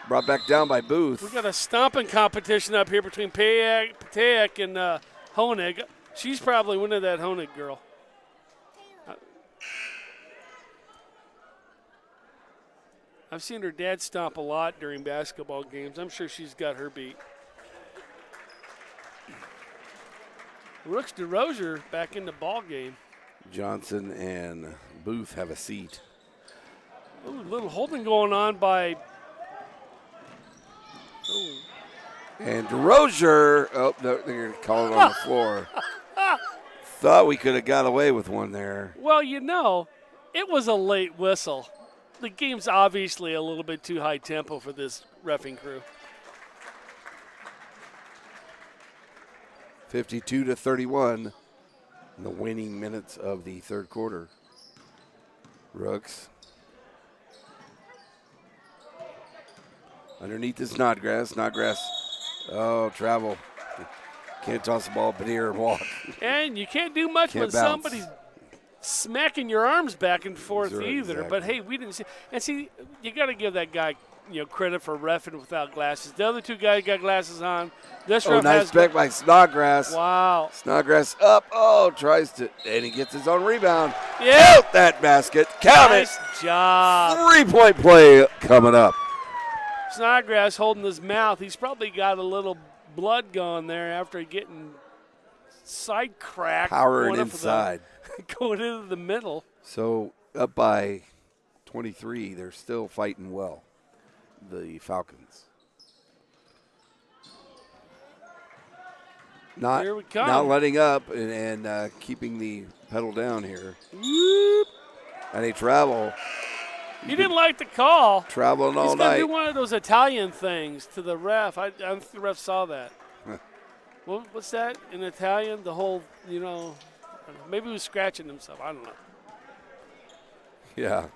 brought back down by Booth. We got a stomping competition up here between Patek and Honig. She's probably winning that Honig girl. I've seen her dad stomp a lot during basketball games. I'm sure she's got her beat. Rooks DeRozier back in the ball game. Johnson and Booth have a seat. Ooh, a little holding going on by. Ooh. And DeRozier, oh, no, they're going to call it on the floor. Thought we could have got away with one there. Well, you know, it was a late whistle. The game's obviously a little bit too high tempo for this reffing crew. 52-31 in the waning minutes of the third quarter. Rooks. Underneath is Snodgrass. Snodgrass, oh, travel. Can't toss the ball, Benier, and walk. And you can't do much Can't when bounce. somebody's smacking your arms back and forth Right, either. exactly. But hey, we didn't see. And see, you got to give that guy, credit for reffing without glasses. The other two guys got glasses on. This Oh, ref nice has. back by Snodgrass. Wow. Snodgrass up. Oh, tries to, and he gets his own rebound. Yeah. Count that basket. Count Nice job. it. 3-point play coming up. Snodgrass holding his mouth. He's probably got a little blood going there after getting side cracked. Powering going up for inside. going into the middle. So up by 23, they're still fighting well, the Falcons. Here we come. Not letting up and keeping the pedal down here. Whoop. And they travel. He didn't like the call. Traveling all He's going night. to do one of those Italian things to the ref. I don't think the ref saw that. What's that in Italian? The whole, I don't know. Maybe he was scratching himself. I don't know. Yeah.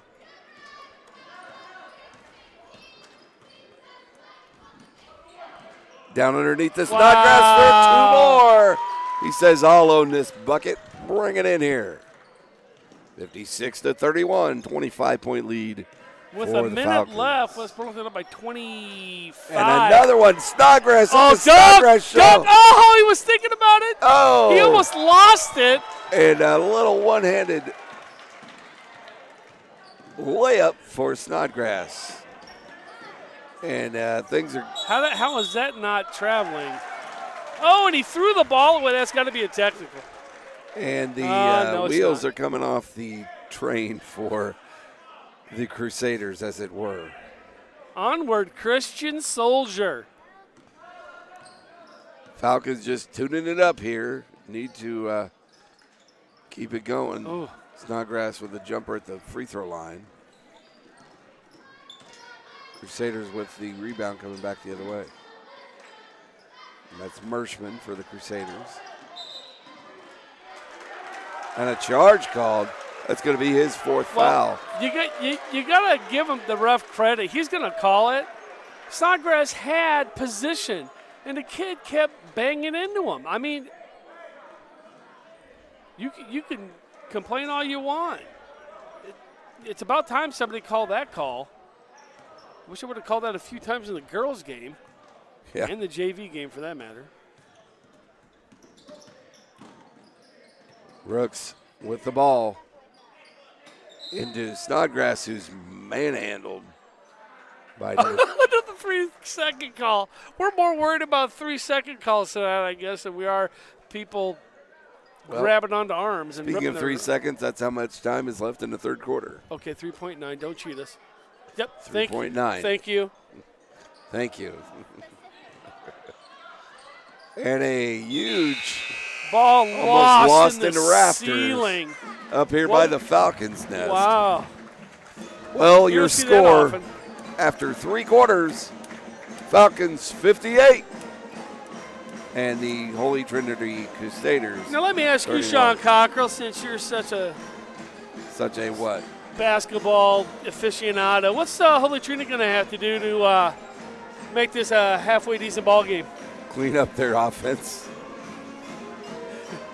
Down underneath the Snodgrass for 2 more. He says, I'll own this bucket. Bring it in here. 56-31, 25-point lead. With for a the minute Falcons. left, West Burlington up by 25. And another one. Snodgrass. Oh, It's a Snodgrass show. Oh, he was thinking about it. Oh. He almost lost it. And a little one-handed layup for Snodgrass. And things are. How is that not traveling? Oh, and he threw the ball away. That's got to be a technical. And the No, it's wheels not. are coming off the train for the Crusaders, as it were. Onward, Christian soldier. Falcons just tuning it up here. Need to keep it going. Oh. Snodgrass with a jumper at the free throw line. Crusaders with the rebound coming back the other way. And that's Mershman for the Crusaders. And a charge called. That's going to be his fourth foul. You got to give him the ref credit. He's going to call it. Snodgrass had position, and the kid kept banging into him. I mean, you can complain all you want. It's about time somebody called that call. Wish I would have called that a few times in the girls' game, Yeah. and the JV game for that matter. Rooks with the ball into Snodgrass, who's manhandled by Another 3-second call. We're more worried about 3-second calls tonight, I guess, than we are people grabbing onto arms. And Speaking of ripping 3 their- seconds, that's how much time is left in the third quarter. Okay, 3.9. Don't cheat us. Yep. 3.9. Thank you. Thank you. And a huge Ball Almost lost in into the rafters. ceiling. up here by the Falcons' nest. Wow. Well, You your don't see that score often. after 3 quarters, Falcons 58. And the Holy Trinity Crusaders. Now let me ask you, 31. Sean Cockrell, since you're such a Such a what? basketball aficionado, what's Holy Trinity going to have to do to make this a halfway decent ball game? Clean up their offense.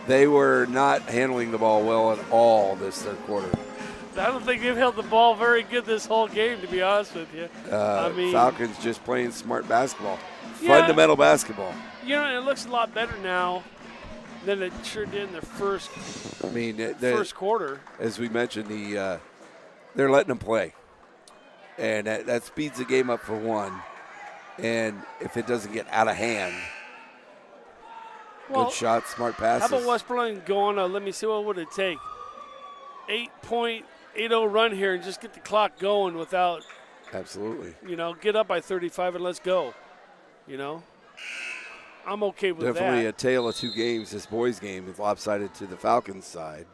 They were not handling the ball well at all this third quarter. I don't think they've held the ball very good this whole game, to be honest with you. Falcons just playing smart basketball. Yeah. Fundamental basketball. You know, it looks a lot better now than it sure did in their first quarter. As we mentioned, they're letting them play. And that speeds the game up for one. And if it doesn't get out of hand, good shots, smart passes. How about West Burlington go on let me see, what would it take? 8.80 run here and just get the clock going without, Absolutely. get up by 35 and let's go. I'm okay with Definitely that. a tale of two games. This boys' game is lopsided to the Falcons' side,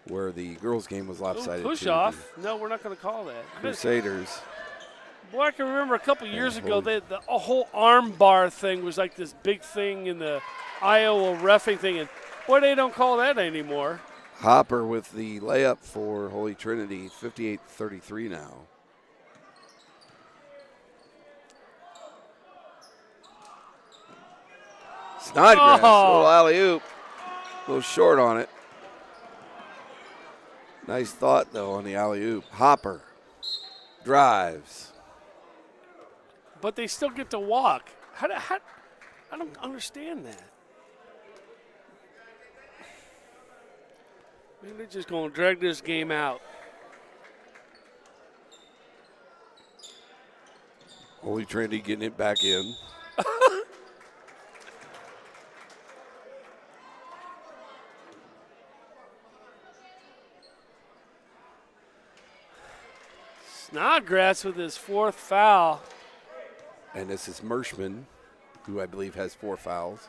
where the girls' game was lopsided Push to off. No, we're not going to call that. the Crusaders. Boy, I can remember a couple years ago, the whole arm bar thing was like this big thing in the Iowa reffing thing, and boy, they don't call that anymore. Hopper with the layup for Holy Trinity, 58-33 now. Snodgrass, little alley-oop, a little short on it. Nice thought, though, on the alley-oop. Hopper drives. But they still get to walk. How, I don't understand that. Maybe they're just going to drag this game out. Holy Trinity getting it back in. Snodgrass with his fourth foul. And this is Mershman, who I believe has 4 fouls.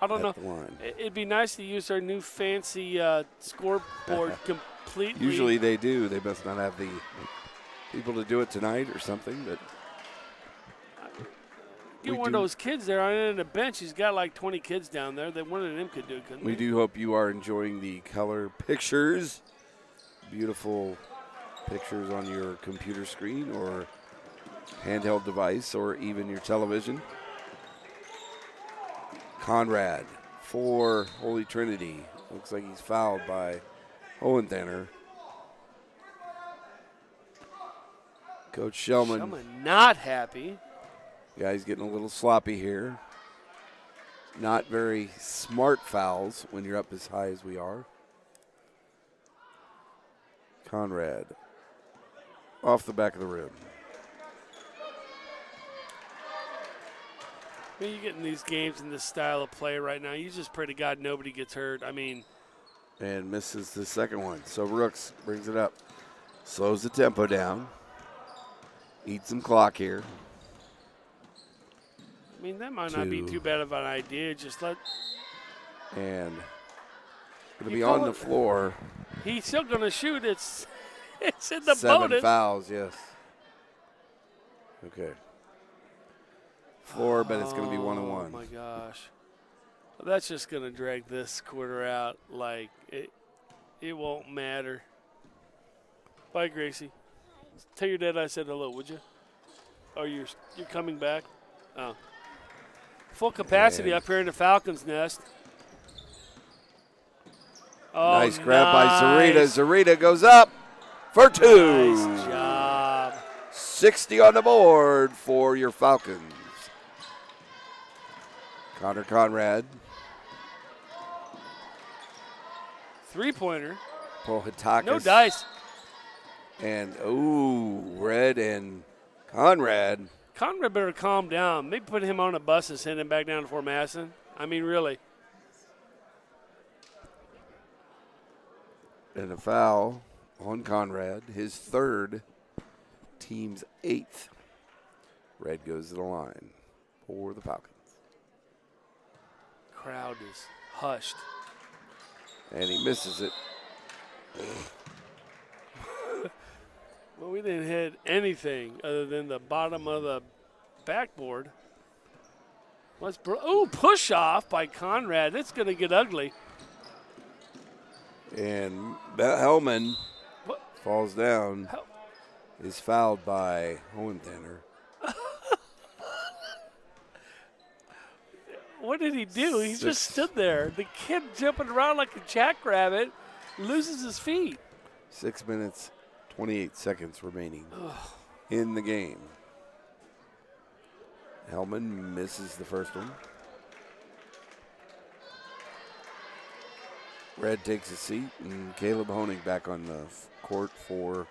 I don't know. at the line. It'd be nice to use our new fancy scoreboard completely. Usually they do. They must not have the people to do it tonight or something, but Get one of those kids there on the bench. He's got like 20 kids down there. That one of them could do it, couldn't we they? do hope you are enjoying the color pictures. Beautiful pictures on your computer screen or handheld device or even your television. Conrad for Holy Trinity. Looks like he's fouled by Hohenthaler. Coach Shellman. Shellman not happy. Yeah, he's getting a little sloppy here. Not very smart fouls when you're up as high as we are. Conrad off the back of the rim. I mean, you get in these games in this style of play right now, you just pray to God nobody gets hurt. I mean. And misses the second one. So Rooks brings it up. Slows the tempo down. Eats some clock here. I mean, that might not be too bad of an idea. Just let. And going to be on the floor. He's still going to shoot. It's in the 7 bonus. fouls, yes. Okay. Floor, but it's going to be 1-1. Oh, my gosh. That's just going to drag this quarter out like it won't matter. Bye, Gracie. Tell your dad I said hello, would you? Oh, you're coming back? Oh. Full capacity up here in the Falcons' nest. Oh, nice grab by Zarita. Zarita goes up for 2. Nice job. 60 on the board for your Falcons. Connor Conrad. Three-pointer. Pohatakis. No dice. And, Red and Conrad. Conrad better calm down. Maybe put him on a bus and send him back down to Fort Masson. I mean, really. And a foul on Conrad, his 3rd, team's 8th. Red goes to the line for the Falcons. Crowd is hushed. And he misses it. Well, we didn't hit anything other than the bottom of the backboard. Push off by Conrad. It's going to get ugly. And Hellman falls down. Is fouled by Hohenthaler. What did he do? He just stood there. The kid jumping around like a jackrabbit, loses his feet. 6 minutes, 28 seconds remaining in the game. Hellman misses the first one. Red takes a seat, and Caleb Honig back on the court for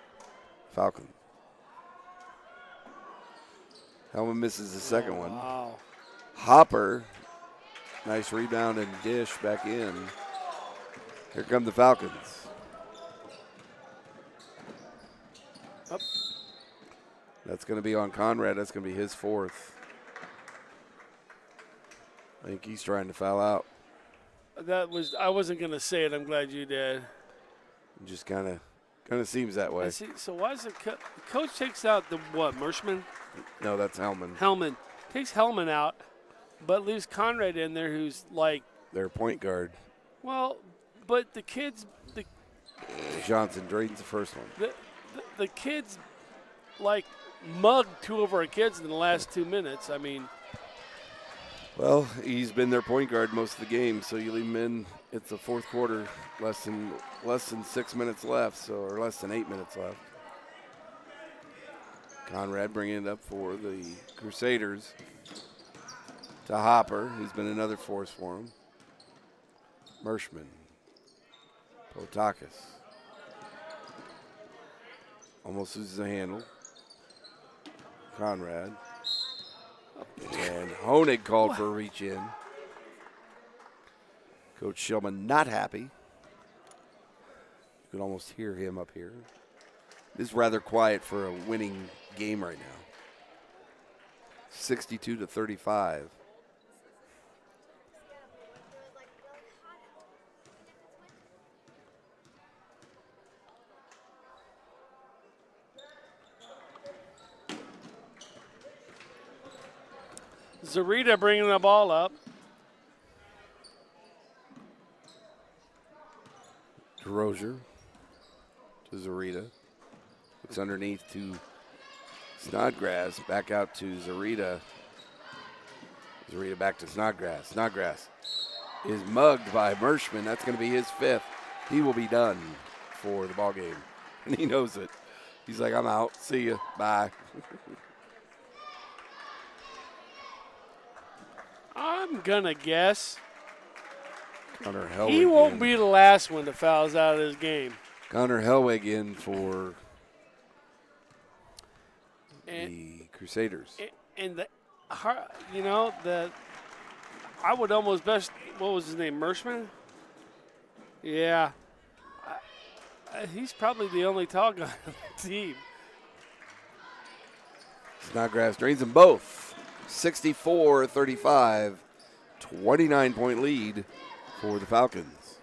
Falcon. Hellman misses the second one. Wow. Hopper, nice rebound and dish back in. Here come the Falcons. Up. That's going to be on Conrad. That's going to be his 4th. I think he's trying to foul out. I wasn't going to say it. I'm glad you did. It just kind of seems that way. See, so why is it coach takes out the what, Mershman? No, that's Hellman. Hellman. Takes Hellman out, but leaves Conrad in there who's like. Their point guard. Well, but the kids. Johnson drains the first one. The kids, like, mugged 2 of our kids in the last 2 minutes. I mean. Well, he's been their point guard most of the game, so you leave him in. It's the 4th quarter, less than 6 minutes left, or less than 8 minutes left. Conrad bringing it up for the Crusaders to Hopper, who's been another force for him. Mershman, Potakis, almost loses the handle. Conrad. And Honig called for a reach in. Coach Shillman not happy. You can almost hear him up here. This is rather quiet for a winning game right now. 62-35. Zarita bringing the ball up. DeRozier to Zarita. Looks underneath to Snodgrass. Back out to Zarita. Zarita back to Snodgrass. Snodgrass is mugged by Merschman. That's going to be his 5th. He will be done for the ball game, and he knows it. He's like, I'm out. See ya. Bye. I'm going to guess Connor Hellwig. he won't be the last one to fouls out of this game. Connor Hellwig in for the Crusaders. And I would almost best, what was his name, Merschman? Yeah. He's probably the only tall guy on the team. Snodgrass drains them both. 64-35, 29-point lead for the Falcons.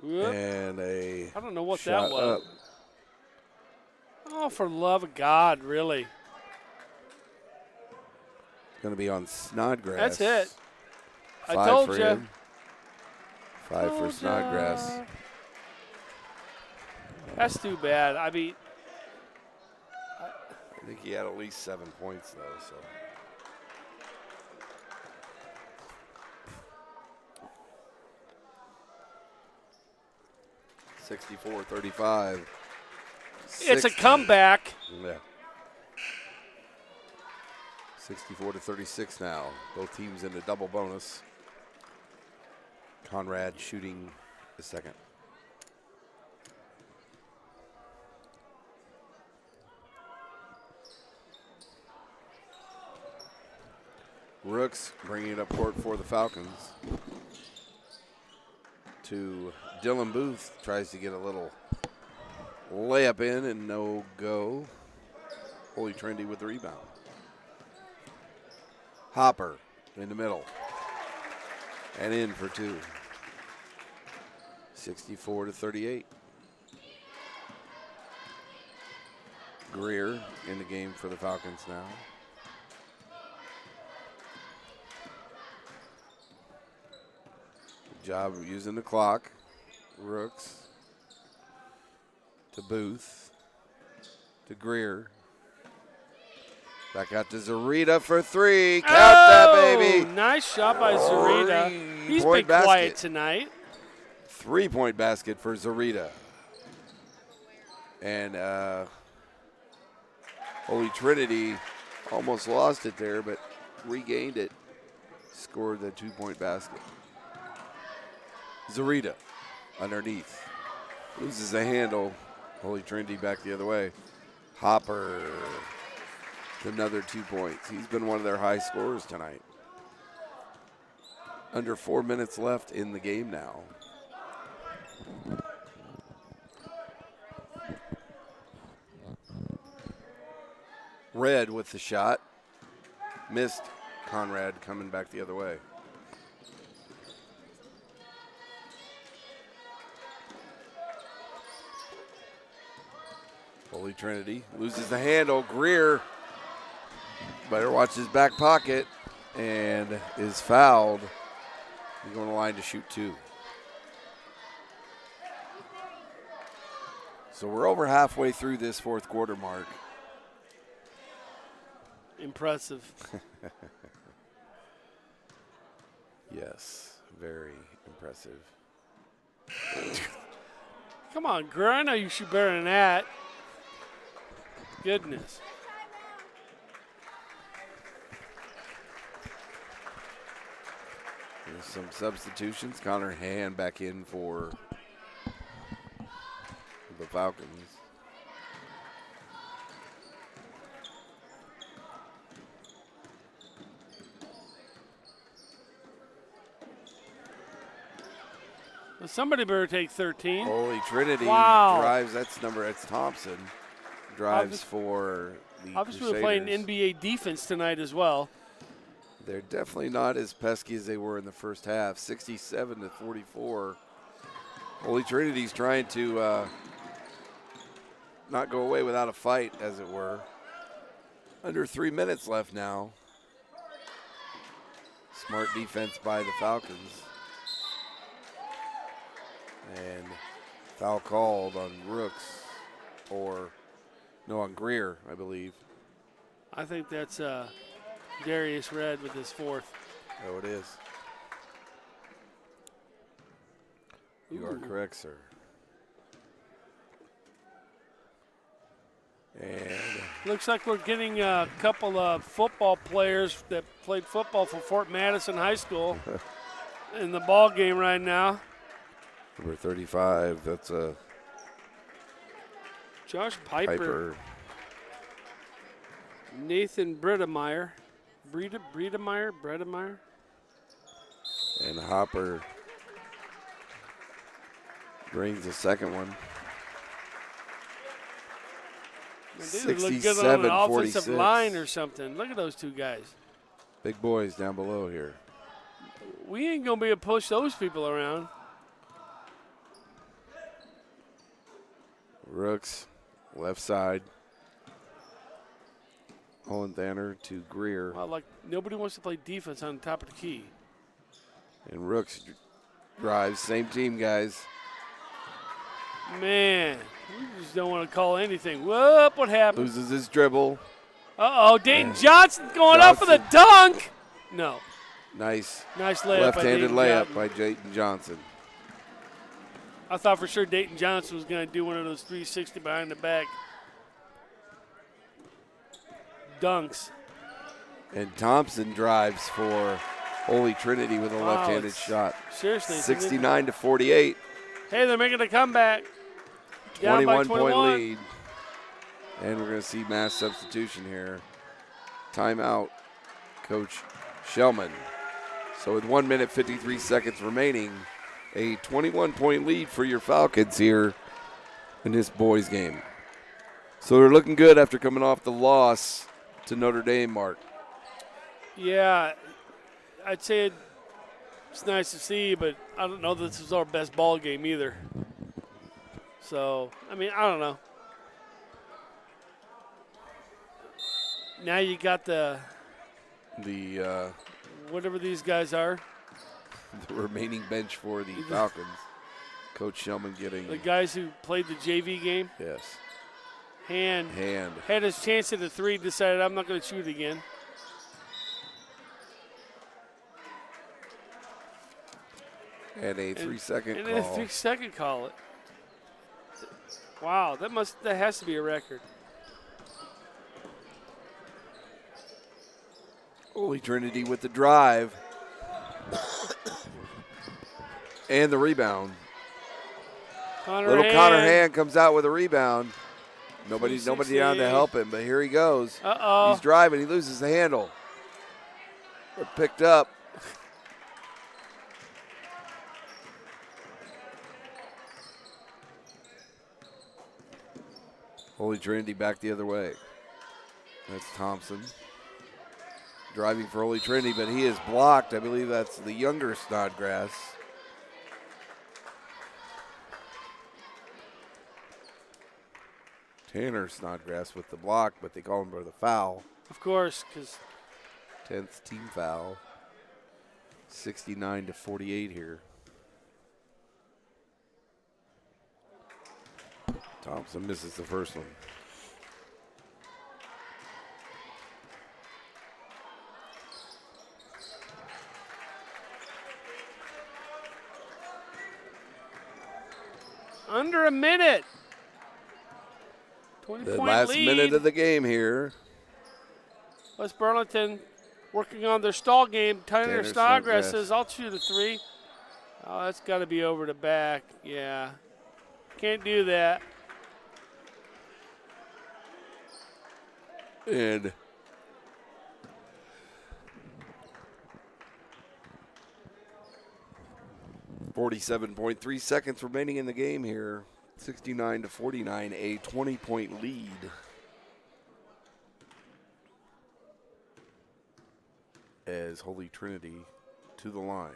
Whoop. And I don't know what shot that was. up. Oh, for the love of God, really. Going to be on Snodgrass. That's it. I 5 told for you. him. 5 for Snodgrass. That's too bad. I mean, I think he had at least 7 points, though. So. $64-35. it's a comeback. Yeah. 64-36 now. Both teams in a double bonus. Conrad shooting the second. Rooks bringing it up court for the Falcons. To Dylan Booth, tries to get a little layup in and no go. Holy Trinity with the rebound. Hopper in the middle and in for 2. 64-38. Greer in the game for the Falcons now. Good job of using the clock. Rooks to Booth to Greer. Back out to Zarita for 3. Count that, baby. Nice shot by Zarita. He's been quiet tonight. 3-point basket for Zarita. And Holy Trinity almost lost it there, but regained it. Scored the 2-point basket. Zarita underneath. Loses the handle. Holy Trinity back the other way. Hopper. Another 2 points. He's been one of their high scorers tonight. Under 4 minutes left in the game now. Red with the shot. Missed. Conrad coming back the other way. Holy Trinity loses the handle. Greer better watch his back pocket and is fouled. He's going to line to shoot 2. So we're over halfway through this fourth quarter, Mark. Impressive. Yes, very impressive. Come on, Greer. I know you shoot better than that. Goodness. There's some substitutions. Connor Hand back in for the Falcons. Well, somebody better take 13. Holy Trinity Wow. drives. That's Thompson. Drives for the Obviously, Crusaders. we're playing NBA defense tonight as well. They're definitely not as pesky as they were in the first half. 67-44. Holy Trinity's trying to not go away without a fight, as it were. Under 3 minutes left now. Smart defense by the Falcons. And foul called on Rooks, on Greer, I believe. I think that's Darius Red with his fourth. Oh, it is. You are correct, sir. And looks like we're getting a couple of football players that played football for Fort Madison High School in the ball game right now. number 35, that's a Josh Piper. Nathan Bredemeyer. Bredemeyer. And Hopper brings the second one. They look good on an offensive line or something. Look at those two guys. Big boys down below here. We ain't going to be able to push those people around. Rooks, left side. Hollenthaner to Greer. Wow, like nobody wants to play defense on the top of the key. And Rooks drives. Same team, guys. Man, we just don't want to call anything. Whoop, what happened? Loses his dribble. Uh-oh, Dayton Johnson going up for the dunk. No. Nice layup. Left-handed layup by Dayton Johnson. I thought for sure Dayton Johnson was going to do one of those 360 behind the back dunks. And Thompson drives for Holy Trinity with a left-handed shot. Seriously. 69-48. Hey, they're making a comeback. 21-point lead. And we're going to see mass substitution here. Timeout, Coach Shellman. So with 1 minute, 53 seconds remaining, a 21-point lead for your Falcons here in this boys game. So they're looking good after coming off the loss to Notre Dame, Mark. Yeah, I'd say it's nice to see, but I don't know that this is our best ball game either. So, I mean, I don't know. Now you got the whatever these guys are. The remaining bench for the Falcons. Coach Shellman getting the guys who played the JV game. Yes. Hand had his chance at a three. Decided I'm not going to shoot again. And a 3-second call. And a 3-second call. Wow, that has to be a record. Holy Trinity with the drive. And the rebound. Connor Hand comes out with a rebound. Nobody down to help him, but here he goes. Uh-oh. He's driving. He loses the handle. They're picked up. Holy Trinity back the other way. That's Thompson. Driving for Holy Trinity, but he is blocked. I believe that's the younger Snodgrass. Tanner Snodgrass with the block, but they call him for the foul. Of course, because 10th team foul. 69-48 here. Thompson misses the first one. under a minute. The last minute of the game here. West Burlington working on their stall game. Tanner Snodgrass says, I'll shoot a three. Oh, that's got to be over the back. Yeah. Can't do that. And 47.3 seconds remaining in the game here. 69-49, a 20-point lead. As Holy Trinity to the line.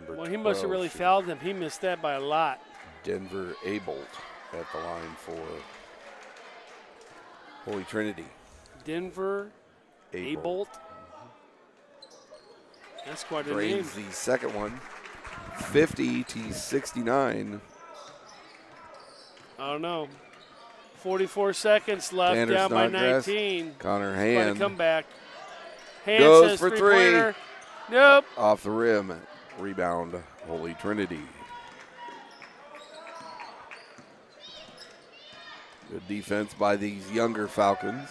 Well, he must have really fouled him. He missed that by a lot. Denver Abolt at the line for Holy Trinity. Denver Abolt. That's quite a name. Drains the second one, 50-69. I don't know. 44 seconds left, Tanner down by Snodgrass, 19. Connor Quite a Hand comeback. Hand goes says for 3. three-pointer. Nope. Off the rim. Rebound, Holy Trinity. Good defense by these younger Falcons.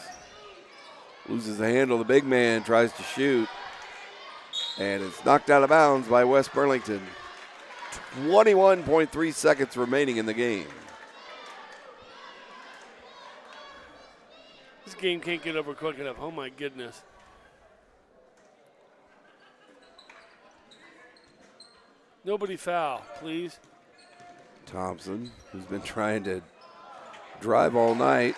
Loses the handle. The big man tries to shoot. And it's knocked out of bounds by West Burlington. 21.3 seconds remaining in the game. This game can't get over quick enough. Oh, my goodness. Nobody foul, please. Thompson, who's been trying to drive all night.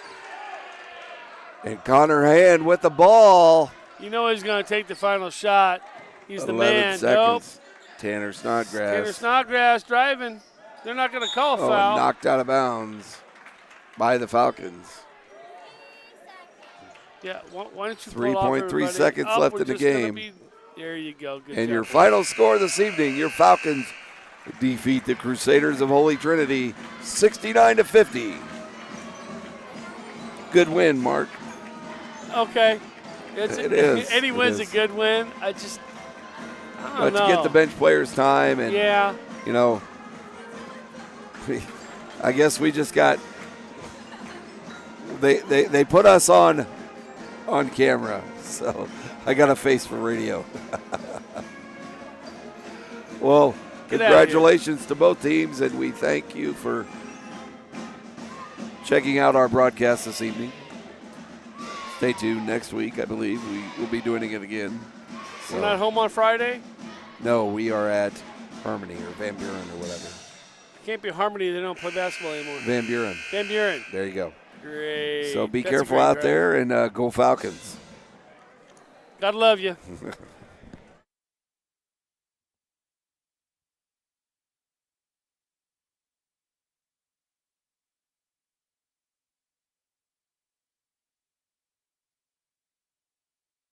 And Connor Hand with the ball. You know he's going to take the final shot. He's the 11 man. seconds. Nope. Tanner Snodgrass. Tanner Snodgrass driving. They're not going to call a Oh, foul. and knocked out of bounds by the Falcons. Yeah, why don't you pull off 3.3 everybody? seconds Up, left we're in the just gonna game. There you go. Good And job. your final score this evening, your Falcons defeat the Crusaders of Holy Trinity 69-50. Good win, Mark. Okay. It is. Any It win's is. a good win. I don't But know. to get the bench players time and, Yeah. you know, I guess we just got they put us on camera, so I got a face for radio. Well, Get congratulations to both teams, and we thank you for checking out our broadcast this evening. Stay tuned next week. I believe we will be doing it again. So, We're not home on Friday? no, we are at Harmony or Van Buren or whatever. Can't be Harmony. They don't play basketball anymore. Van Buren. Van Buren. There you go. Great. So be That's a careful great out drive. there and go Falcons. God love you.